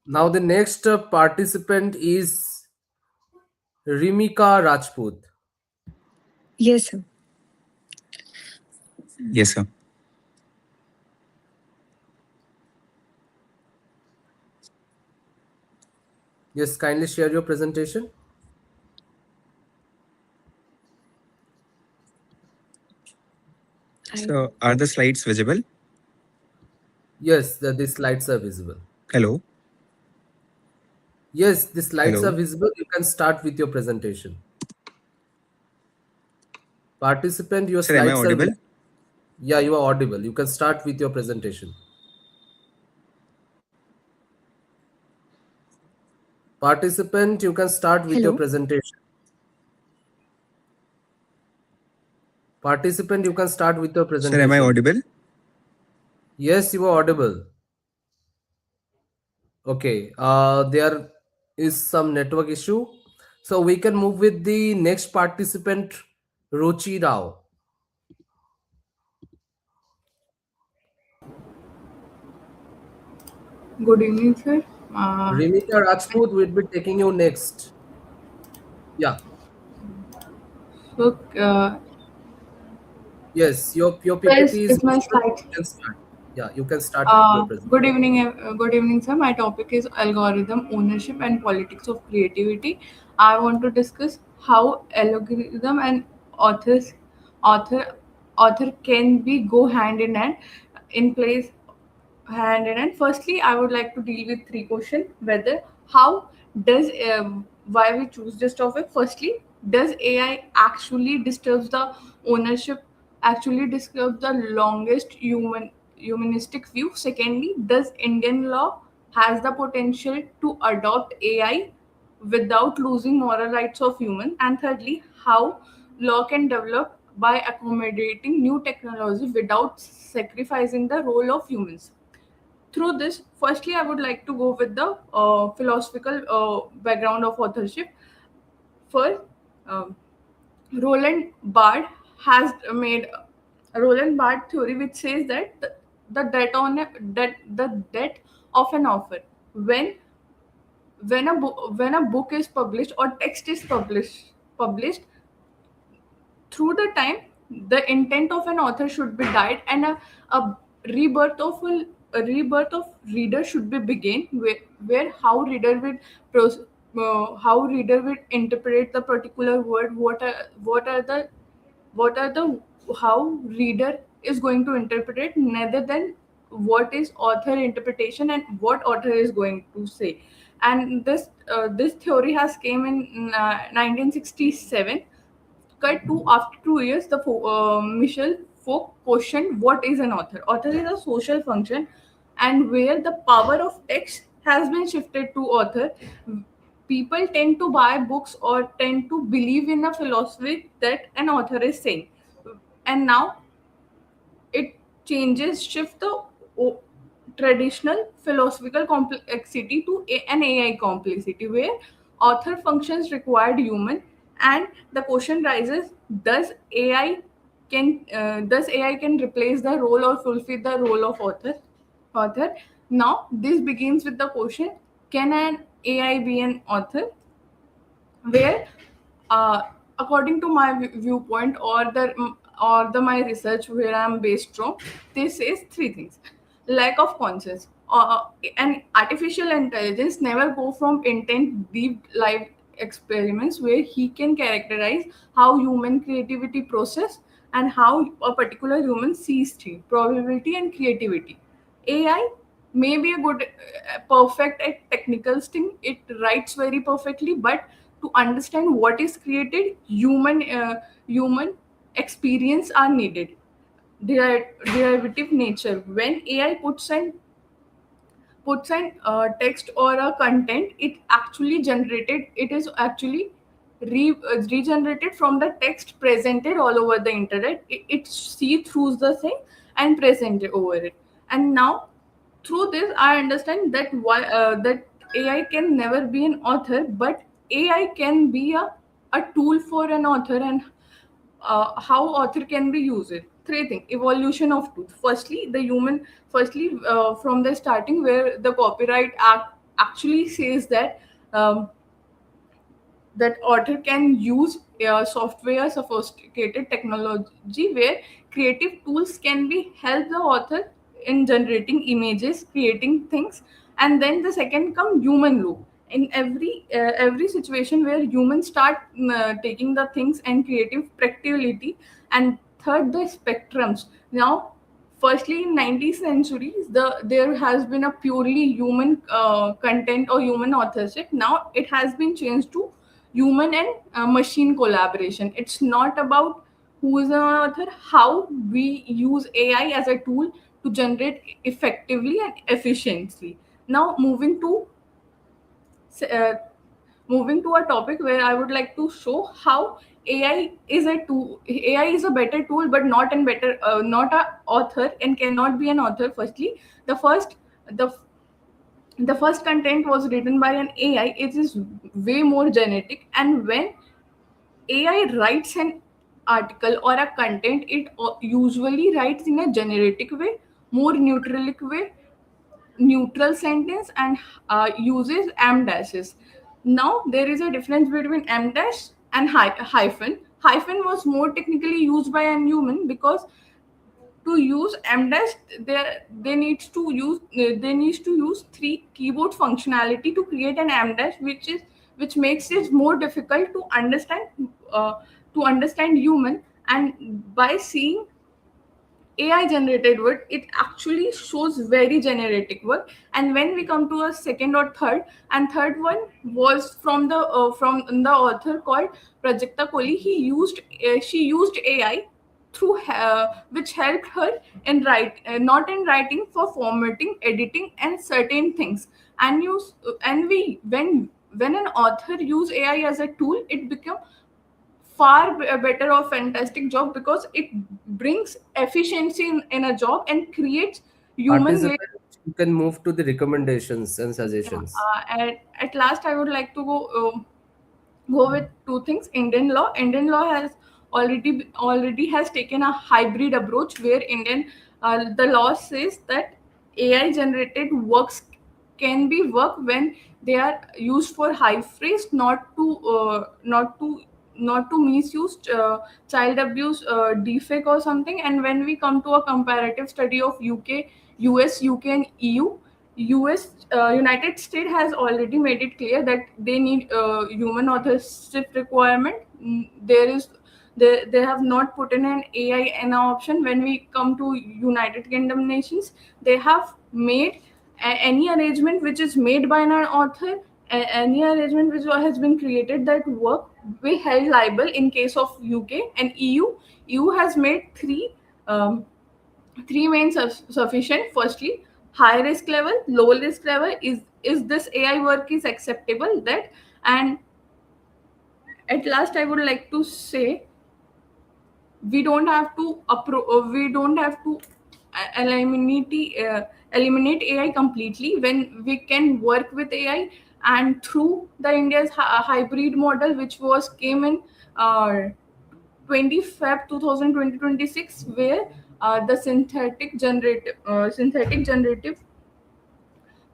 Now the next participant is Rimika Rajput. Yes, sir. Yes, sir. Yes, kindly share your presentation. So, are the slides visible? Yes, the slides are visible. Hello? Yes, the slides are Hello? visible. You can start with your presentation. Participant, your Sir, am I slides are audible? visible. Yeah, you are audible. You can start with your presentation. Participant, you can start with your Hello? presentation. Participant, you can start with your Sir, am I presentation. audible? Yes, you are audible. Okay, there is some network issue. So we can move with the next participant, Ruchi Rao. Good evening, sir. Rimika Rajput will be taking you next. Yeah. So, Yes, your where's PPT is is my visible. slide? You can start. Yeah, you can start with your presentation. Good evening, sir. My topic is algorithm ownership and politics of creativity. I want to discuss how algorithm and author, author can be go hand in hand in place hand in hand. Firstly, I would like to deal with three questions. Whether how does why we choose this topic? Firstly, does AI actually disturbs the ownership? Actually disturbs the longest humanistic view. Secondly, does Indian law has the potential to adopt AI without losing moral rights of human? And thirdly, how law can develop by accommodating new technology without sacrificing the role of humans. Through this, firstly, I would like to go with the philosophical background of authorship. First, um, Roland Barthes has made Roland Barthes theory, which says that the debt on the debt of an author when when a book is published or text is published through the time the intent of an author should be died and a rebirth of a rebirth of reader should be begin where how reader will how reader will interpret the particular word, what are the how reader is going to interpret it rather than what is author interpretation and what author is going to say. And this theory has came in 1967. Cut to after 2 years, the Michel Foucault questioned what is an author. Author is a social function, and where the power of text has been shifted to author, people tend to buy books or tend to believe in a philosophy that an author is saying. And now it changes, shift the traditional philosophical complexity to an AI complexity where author functions required human, and the question rises: does AI can replace the role or fulfill the role of author? Now this begins with the question: can an AI be an author? Where uh, according to my viewpoint or the my research where I'm based from, this says three things. Lack of conscience, and artificial intelligence never go from intent deep life experiments where he can characterize how human creativity process and how a particular human sees things, probability and creativity. AI may be a good, perfect at technical thing. It writes very perfectly, but to understand what is created, human experience are needed. Derivative nature. When AI puts an text or a content, it is actually regenerated from the text presented all over the internet. It see through the thing and present it over it. And now through this I understand that that AI can never be an author, but AI can be a tool for an author. And how author can be used. Three things: evolution of truth. Firstly, from the starting, where the Copyright Act actually says that that author can use software, sophisticated technology, where creative tools can be help the author in generating images, creating things. And then the second come human loop. In every situation where humans start taking the things and creative practicality. And third, the spectrums. Now, firstly, in 19th centuries, there has been a purely human content or human authorship. Now it has been changed to human and machine collaboration. It's not about who is an author, how we use AI as a tool to generate effectively and efficiently. Now, uh, moving to a topic where I would like to show how AI is a tool. AI is a better tool, but not a author, and cannot be an author. Firstly, the the first content was written by an AI. It is way more genetic, and when AI writes an article or a content, it usually writes in a generic way, more neutralic way, neutral sentence, and uses am dashes. Now there is a difference between am dash and hyphen. Hyphen was more technically used by a human, because to use M dash, they needs to use three keyboard functionality to create an M dash, which makes it more difficult uh, to understand human. And by seeing AI generated word, it actually shows very generative work. And when we come to a second or third, and third one was from the author called Prajakta Kohli. She used AI through which helped her in not in writing, for formatting, editing, and certain things. And use and we when an author use AI as a tool, it become better or fantastic job, because it brings efficiency in a job and creates human labor. Participants, you can move to the recommendations and suggestions. At last, I would like to go with two things. Indian law has already has taken a hybrid approach, where the law says that AI generated works can be work when they are used for high phrase, not to misuse, child abuse, defect or something. And when we come to a comparative study of UK and US, United States has already made it clear that they need human authorship requirement. They have not put in an AI an option. When we come to United Kingdom nations, they have made any arrangement which is made by an author, any arrangement which has been created, that work will held liable in case of UK. And EU has made three main sufficient. Firstly, high risk level, low risk level. Is this AI work is acceptable? That. And at last, I would like to say, we don't have to eliminate AI completely, when we can work with AI. And through the India's hybrid model, which was came in 20 Feb 2026, where the synthetic generative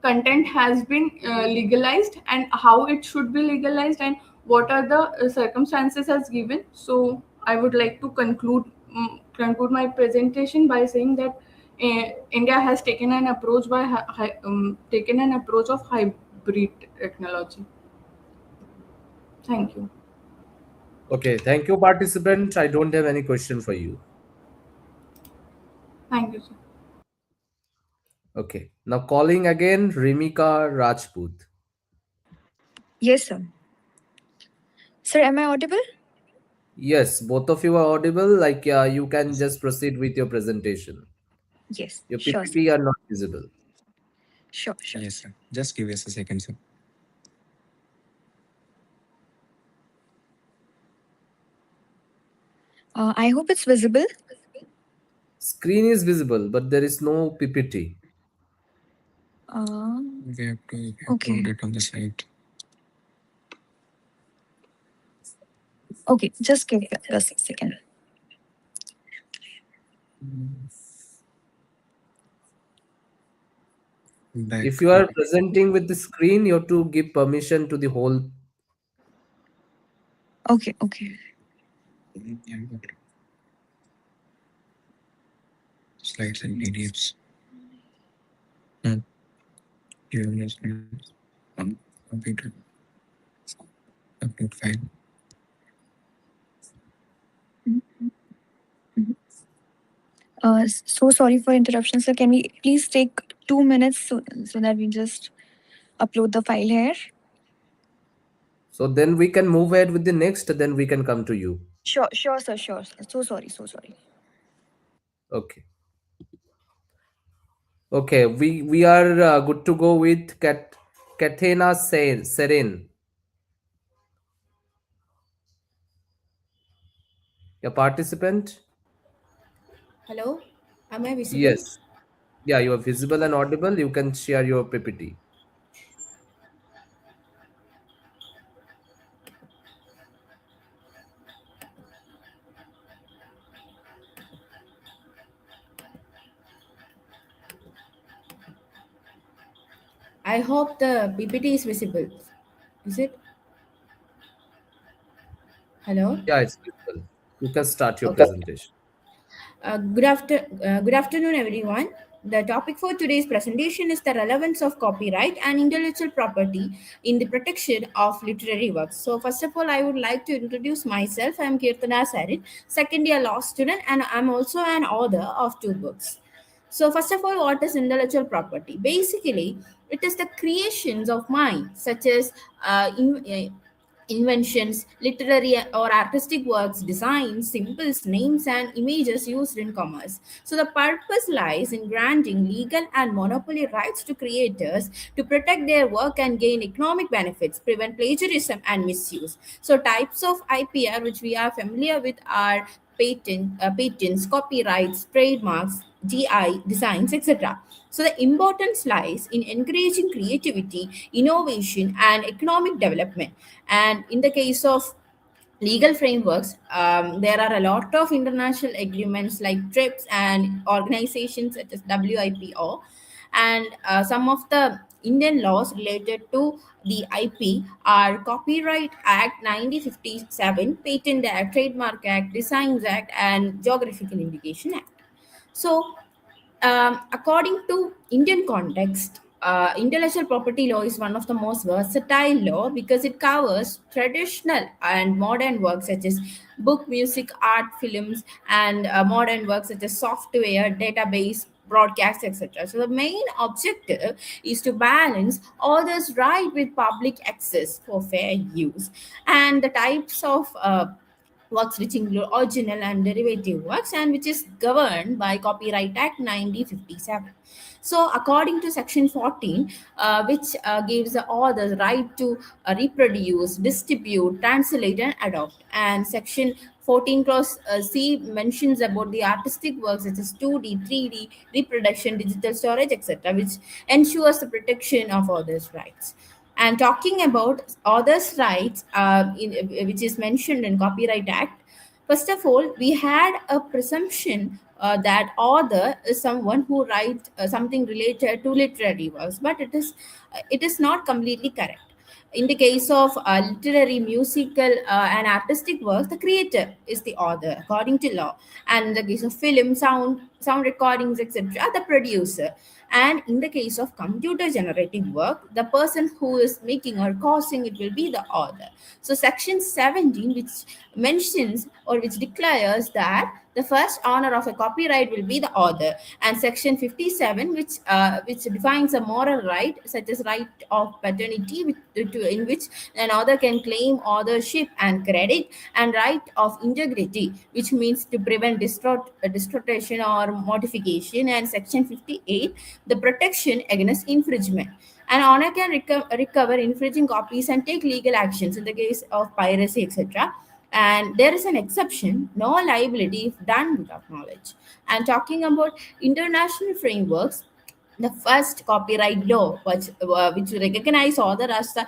content has been legalized, and how it should be legalized, and what are the circumstances as given. So I would like to conclude my presentation by saying that India has taken an approach taken an approach of hybrid technology. Thank you. Okay, thank you, participant. I don't have any question for you. Thank you, sir. Okay, now calling again Rimika Rajput. Yes, sir. Sir, am I audible? Yes, both of you are audible. Like, you can just proceed with your presentation. Yes, Your sure, sir. PPT are not visible. Sure, sure. Yes, sir. Just give us a second, sir. I hope it's visible. Screen is visible, but there is no PPT. We have to Okay. upload it on the site. Okay, just give us a second. Back. If you are presenting with the screen, you have to give permission to the whole. Okay, okay. Slides and PDFs. Computer. Upload file. So sorry for interruption, sir. Can we please take 2 minutes so that we just upload the file here? So then we can move ahead with the next, then we can come to you. Sure, sir, sure. Sir. So sorry. Okay. Okay, we are good to go with Kathena Serin. Your participant? Hello, am I visible? Yes. Yeah, you are visible and audible. You can share your PPT. I hope the PPT is visible. Is it? Hello? Yeah, it's visible. You can start your Okay. presentation. Good afternoon, everyone. The topic for today's presentation is the relevance of copyright and intellectual property in the protection of literary works. So, first of all, I would like to introduce myself. I am Kirtana Sarin, second year law student, and I'm also an author of 2 books. So, first of all, what is intellectual property? Basically, it is the creations of mind, such as inventions, literary or artistic works, designs, symbols, names, and images used in commerce. So, the purpose lies in granting legal and monopoly rights to creators to protect their work and gain economic benefits, prevent plagiarism and misuse. So, types of IPR which we are familiar with are patents, copyrights, trademarks, GI, designs, etc. So the importance lies in encouraging creativity, innovation, and economic development. And in the case of legal frameworks, there are a lot of international agreements like TRIPS and organizations such as WIPO, and some of the Indian laws related to the IP are Copyright Act 1957, Patent Act, Trademark Act, Designs Act, and Geographical Indication Act. So, according to Indian context, intellectual property law is one of the most versatile law because it covers traditional and modern works such as book, music, art, films, and modern works such as software, database, broadcast, etc. So the main objective is to balance authors' right with public access for fair use, and the types of works which include original and derivative works and which is governed by Copyright Act 1957. So, according to Section 14, which gives the author the right to reproduce, distribute, translate, and adopt, and Section 14 clause C mentions about the artistic works such as 2D, 3D, reproduction, digital storage, etc., which ensures the protection of authors' rights. And talking about authors' rights, which is mentioned in Copyright Act, first of all, we had a presumption that author is someone who writes something related to literary works, but it is not completely correct. In the case of literary, musical, and artistic works, the creator is the author according to law. And in the case of film, sound recordings, etc., the producer. And in the case of computer generating work, the person who is making or causing it will be the author. So section 17, which mentions or which declares that the first owner of a copyright will be the author, and section 57, which defines a moral right such as right of paternity, in which an author can claim authorship and credit, and right of integrity, which means to prevent distortion or modification, and section 58, the protection against infringement. An owner can recover infringing copies and take legal actions in the case of piracy, etc. And there is an exception, no liability if done without knowledge. And talking about international frameworks, the first copyright law, which recognize author as the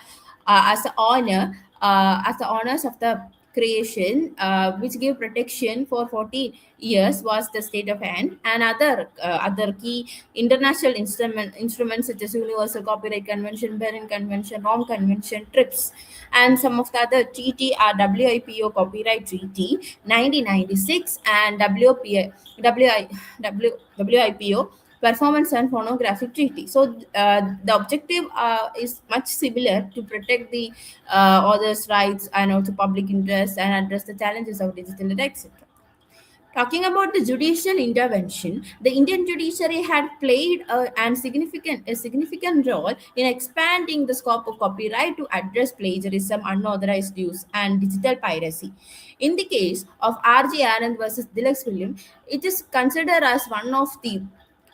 owner, as the owners of the creation, which gave protection for 14 years, was the state of Anne, and other key international instruments such as Universal Copyright Convention, Berne Convention, Rome Convention, TRIPS, and some of the other treaty are WIPO Copyright Treaty 1996 and WIPO Performance and Phonographic Treaty. So the objective is much similar, to protect the author's rights and also public interest and address the challenges of digital era, etc. Talking about the judicial intervention, the Indian judiciary had played a significant role in expanding the scope of copyright to address plagiarism, unauthorized use, and digital piracy. In the case of R.J. Anand versus Deluxe Film, it is considered as one of the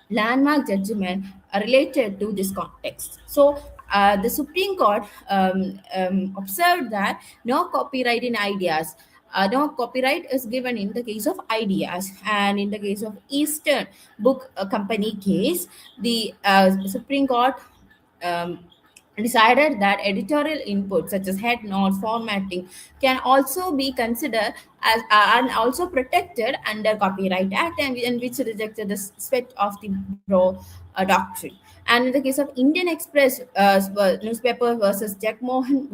landmark judgment related to this context. So the Supreme Court observed that no copyright in ideas, no copyright is given in the case of ideas, and in the case of Eastern Book Company case, the Supreme Court um, decided that editorial input such as head notes, formatting can also be considered as and also protected under Copyright Act, and which rejected the sweat of the bro doctrine. And in the case of Indian Express newspaper versus Jagmohan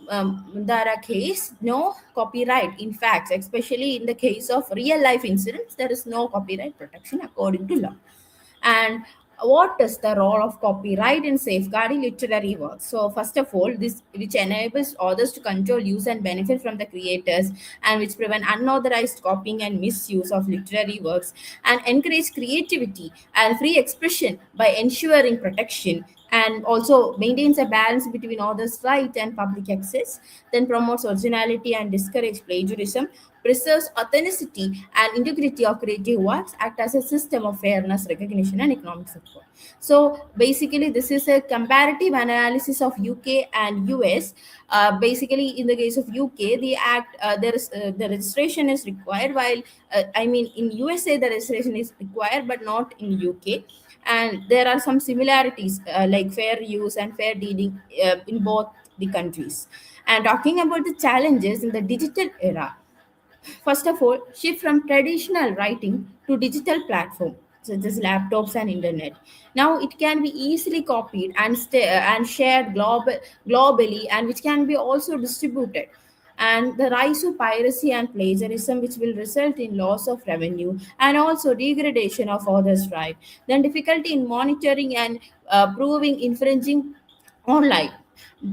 Mundara case, no copyright. In fact, especially in the case of real life incidents, there is no copyright protection according to law. And what is the role of copyright in safeguarding literary works? So first of all, this which enables authors to control use and benefit from the creators, and which prevent unauthorized copying and misuse of literary works, and encourage creativity and free expression by ensuring protection, and also maintains a balance between authors' right and public access, then promotes originality and discourage plagiarism, preserves authenticity and integrity of creative works, act as a system of fairness, recognition, and economic support. So basically, this is a comparative analysis of UK and US. Basically, in the case of UK, the act there is the registration is required, while I mean in USA the registration is required, but not in UK. And there are some similarities like fair use and fair dealing in both the countries. And talking about the challenges in the digital era, first of all, shift from traditional writing to digital platform such as laptops and internet. Now it can be easily copied and shared globally, and which can be also distributed. And the rise of piracy and plagiarism, which will result in loss of revenue and also degradation of authors' right. Then difficulty in monitoring and proving infringing online,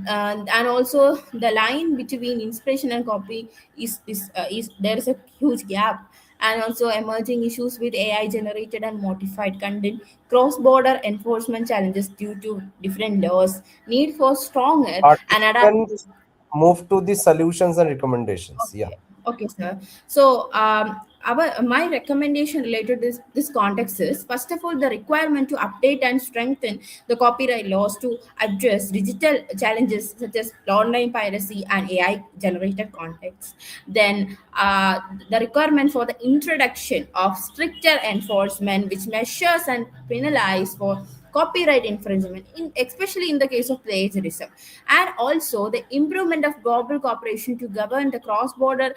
and also the line between inspiration and copy is there is a huge gap, and also emerging issues with AI generated and modified content, cross border enforcement challenges due to different laws, need for stronger and adaptive. Participants move to the solutions and recommendations. Yeah. Okay, sir. So, my recommendation related to this context is, first of all, the requirement to update and strengthen the copyright laws to address digital challenges such as online piracy and AI generated contents. Then, the requirement for the introduction of stricter enforcement, which measures and penalize for copyright infringement, especially in the case of plagiarism, and also the improvement of global cooperation to govern the cross-border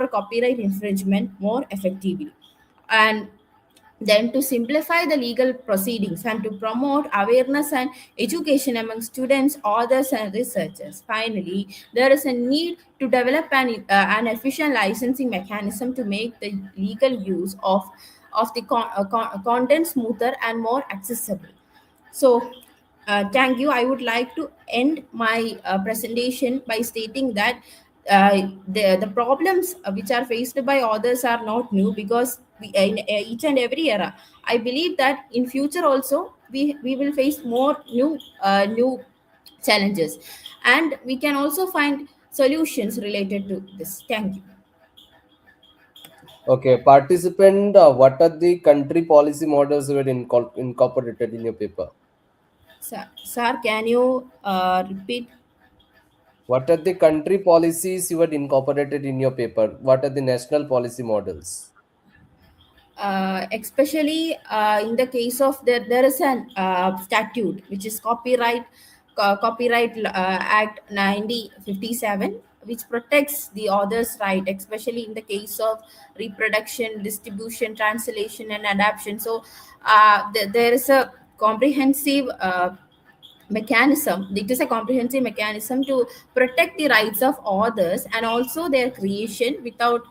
copyright infringement more effectively, and then to simplify the legal proceedings and to promote awareness and education among students, authors, and researchers. Finally, there is a need to develop an efficient licensing mechanism to make the legal use of of the content smoother and more accessible. So, thank you. I would like to end my presentation by stating that the problems which are faced by authors are not new, because in each and every era, I believe that in future also we will face more new challenges, and we can also find solutions related to this. Thank you. Okay, participant, what are the country policy models you had incorporated in your paper? Sir, can you repeat? What are the country policies you had incorporated in your paper? What are the national policy models? Especially in the case of there is an statute which is Copyright Act 1957, which protects the author's right, especially in the case of reproduction, distribution, translation, and adaptation. So there is a comprehensive mechanism. It is a comprehensive mechanism to protect the rights of authors and also their creation without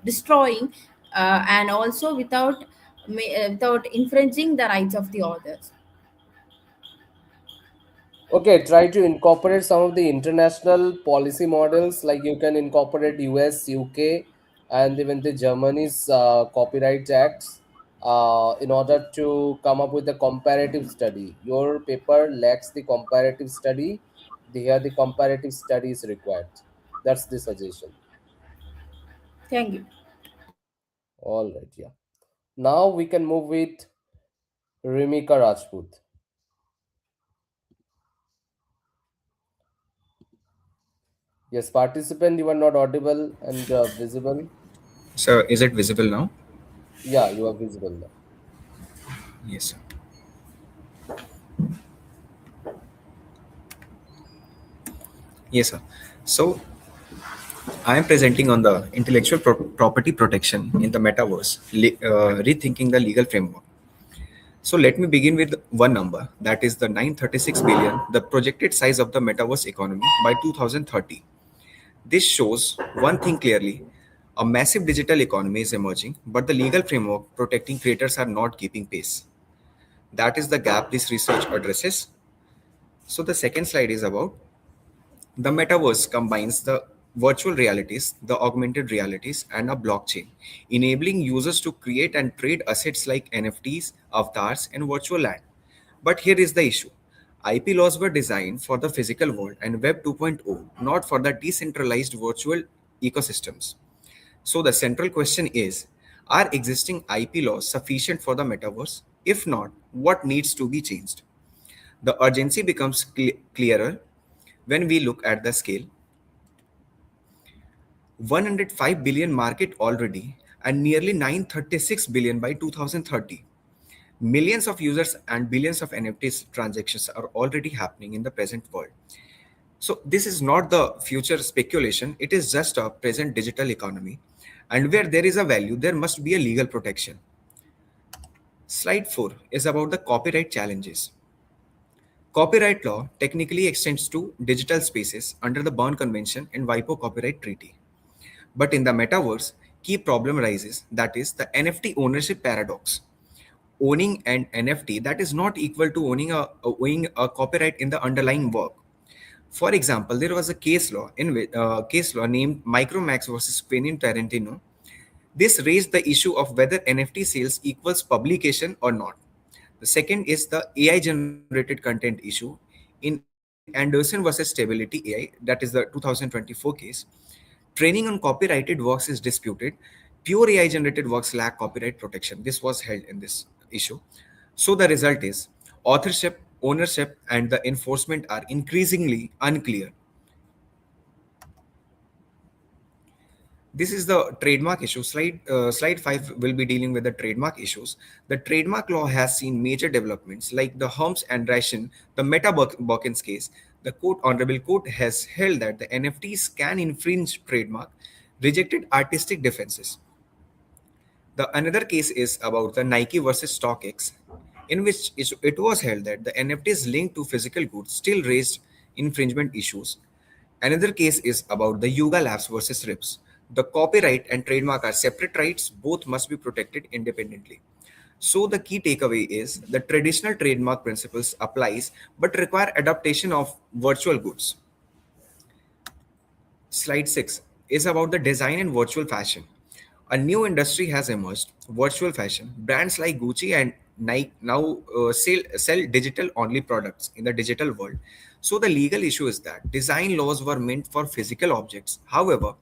destroying, and also without infringing the rights of the authors. Okay, try to incorporate some of the international policy models, like you can incorporate US, UK, and even the Germany's copyright acts in order to come up with a comparative study. Your paper lacks the comparative study. Here, the comparative study is required. That's the suggestion. Thank you. All right, yeah. Now we can move with Rimika Rajput. Yes, participant, you are not audible and visible. So is it visible now? Yeah, you are visible now. Yes, sir. Yes, sir. So I am presenting on the intellectual property protection in the metaverse, rethinking the legal framework. So let me begin with one number, that is the 936 billion, the projected size of the metaverse economy by 2030. This shows one thing clearly: a massive digital economy is emerging, but the legal framework protecting creators are not keeping pace. That is the gap this research addresses. So the second slide is about the metaverse combines the virtual realities, the augmented realities, and a blockchain, enabling users to create and trade assets like NFTs, avatars, and virtual land. But here is the issue. IP laws were designed for the physical world and Web 2.0, not for the decentralized virtual ecosystems. So the central question is, are existing IP laws sufficient for the metaverse? If not, what needs to be changed? The urgency becomes clearer when we look at the scale. 105 billion market already and nearly 936 billion by 2030. Millions of users and billions of NFTs transactions are already happening in the present world. So this is not the future speculation, it is just a present digital economy. And where there is a value, there must be a legal protection. Slide 4 is about the copyright challenges. Copyright law technically extends to digital spaces under the Berne Convention and WIPO Copyright Treaty. But in the metaverse, key problem arises, that is the NFT ownership paradox. Owning an NFT, that is not equal to owning a copyright in the underlying work. For example, there was a case law named Micromax versus Quentin Tarantino. This raised the issue of whether NFT sales equals publication or not. The second is the AI generated content issue. In Anderson versus Stability AI, that is the 2024 case, training on copyrighted works is disputed. Pure AI generated works lack copyright protection. This was held in this issue. So the result is authorship, ownership, and the enforcement are increasingly unclear. This is the trademark issue. Slide 5 will be dealing with the trademark issues. The trademark law has seen major developments like the Holmes and Ration, the Meta Borkins case. The Honorable Court has held that the NFTs can infringe trademark, rejected artistic defenses. The another case is about the Nike versus StockX, in which it was held that the NFTs linked to physical goods still raised infringement issues. Another case is about the Yuga Labs versus Rips. The copyright and trademark are separate rights, both must be protected independently. So the key takeaway is the traditional trademark principles applies but require adaptation of virtual goods. Slide 6 is about the design and virtual fashion. A new industry has emerged, virtual fashion. Brands like Gucci and Nike now sell digital only products in the digital world. So the legal issue is that design laws were meant for physical objects. However,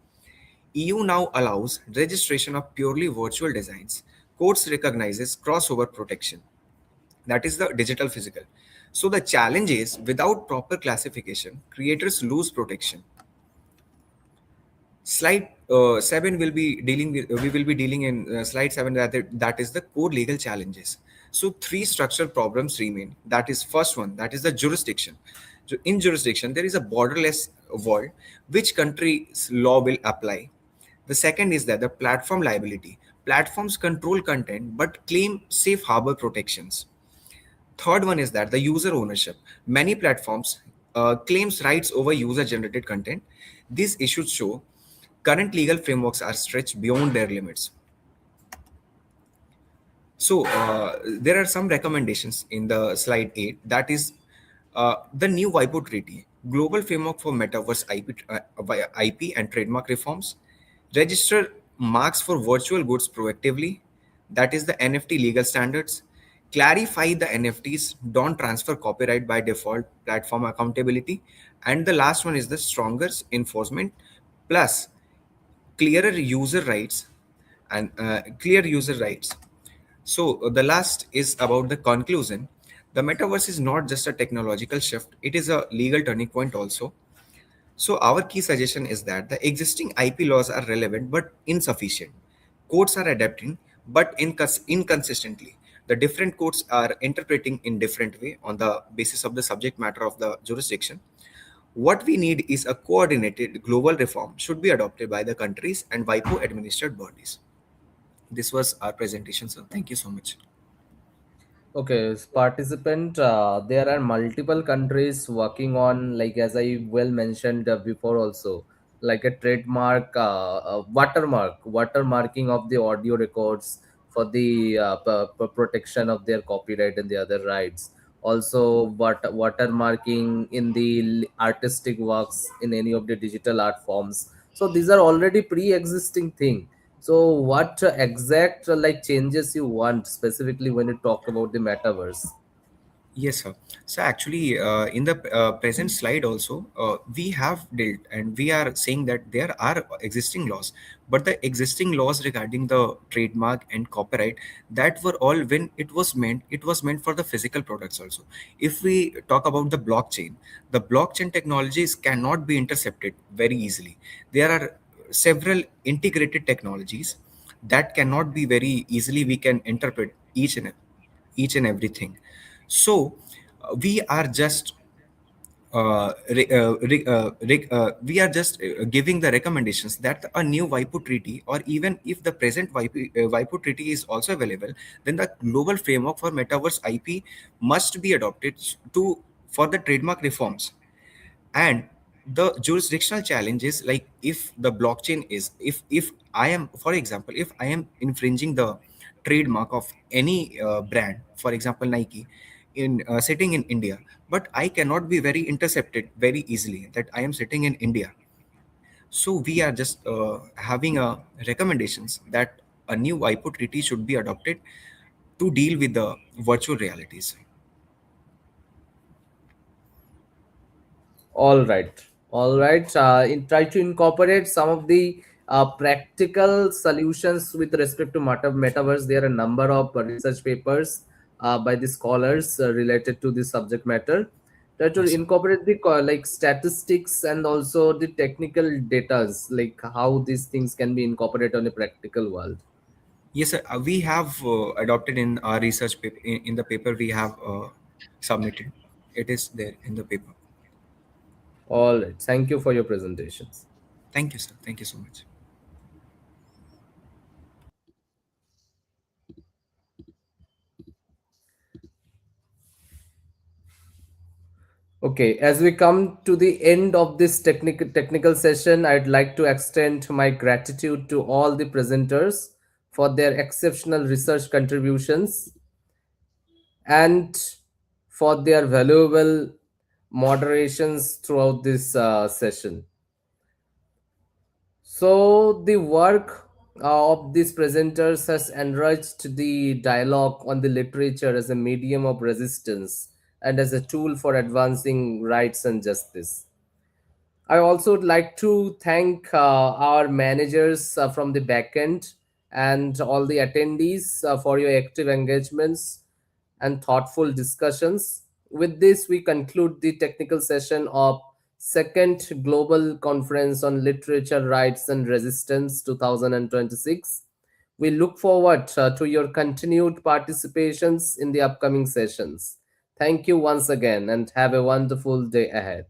EU now allows registration of purely virtual designs. Courts recognizes crossover protection, that is the digital physical. So the challenge is without proper classification, creators lose protection. Slide 7 will be dealing with, we will be dealing in slide 7, that is the core legal challenges. So three structural problems remain. That is first one, that is the jurisdiction. In jurisdiction, there is a borderless world. Which country's law will apply? The second is that the platform liability. Platforms control content but claim safe harbor protections. Third one is that the user ownership. Many platforms claims rights over user generated content. These issues show current legal frameworks are stretched beyond their limits. So there are some recommendations in the slide 8. That is the new WIPO treaty, global framework for metaverse IP and trademark reforms, register marks for virtual goods proactively, that is the NFT legal standards, clarify the NFTs, don't transfer copyright by default, platform accountability, and the last one is the stronger enforcement plus clearer user rights and clear user rights. So the last is about the conclusion. The metaverse is not just a technological shift, it is a legal turning point also. So our key suggestion is that the existing IP laws are relevant but insufficient. Courts are adapting but inconsistently. The different courts are interpreting in different way on the basis of the subject matter of the jurisdiction. What we need is a coordinated global reform should be adopted by the countries and WIPO administered bodies. This was our presentation, sir. Thank you so much. Okay, as participant, there are multiple countries working on, like as I well mentioned before also, like a trademark, watermarking of the audio records for the protection of their copyright and the other rights. Also, watermarking in the artistic works in any of the digital art forms. So these are already pre-existing thing. So, what exact like changes you want specifically when you talk about the metaverse? Yes, sir. So actually, in the present slide also, we have dealt and we are saying that there are existing laws, but the existing laws regarding the trademark and copyright, that were all when it was meant for the physical products also. If we talk about the blockchain technologies cannot be intercepted very easily. There are several integrated technologies that cannot be very easily we can interpret each and everything. So we are just giving the recommendations that a new WIPO treaty, or even if the present WIPO treaty is also available, then the global framework for metaverse IP must be adopted to for the trademark reforms. And the jurisdictional challenges, like if the blockchain is, if I am, for example, if I am infringing the trademark of any brand, for example Nike, in sitting in India, but I cannot be very intercepted very easily that I am sitting in India. So we are just having a recommendations that a new WIPO treaty should be adopted to deal with the virtual realities. All right, all right. Try to incorporate some of the practical solutions with respect to metaverse. There are a number of research papers by the scholars related to this subject matter. Try to Yes, sir. incorporate the like statistics and also the technical datas, like how these things can be incorporated on a practical world. Yes, sir. We have adopted in our research paper, in the paper we have submitted. It is there in the paper. All right. Thank you for your presentations. Thank you, sir. Thank you so much. Okay, as we come to the end of this technical session, I'd like to extend my gratitude to all the presenters for their exceptional research contributions and for their valuable moderations throughout this session. So the work of these presenters has enriched the dialogue on the literature as a medium of resistance and as a tool for advancing rights and justice. I also would like to thank our managers from the backend and all the attendees for your active engagements and thoughtful discussions. With this, we conclude the technical session of Second Global Conference on Literature Rights and Resistance 2026. We look forward to your continued participations in the upcoming sessions. Thank you once again and have a wonderful day ahead.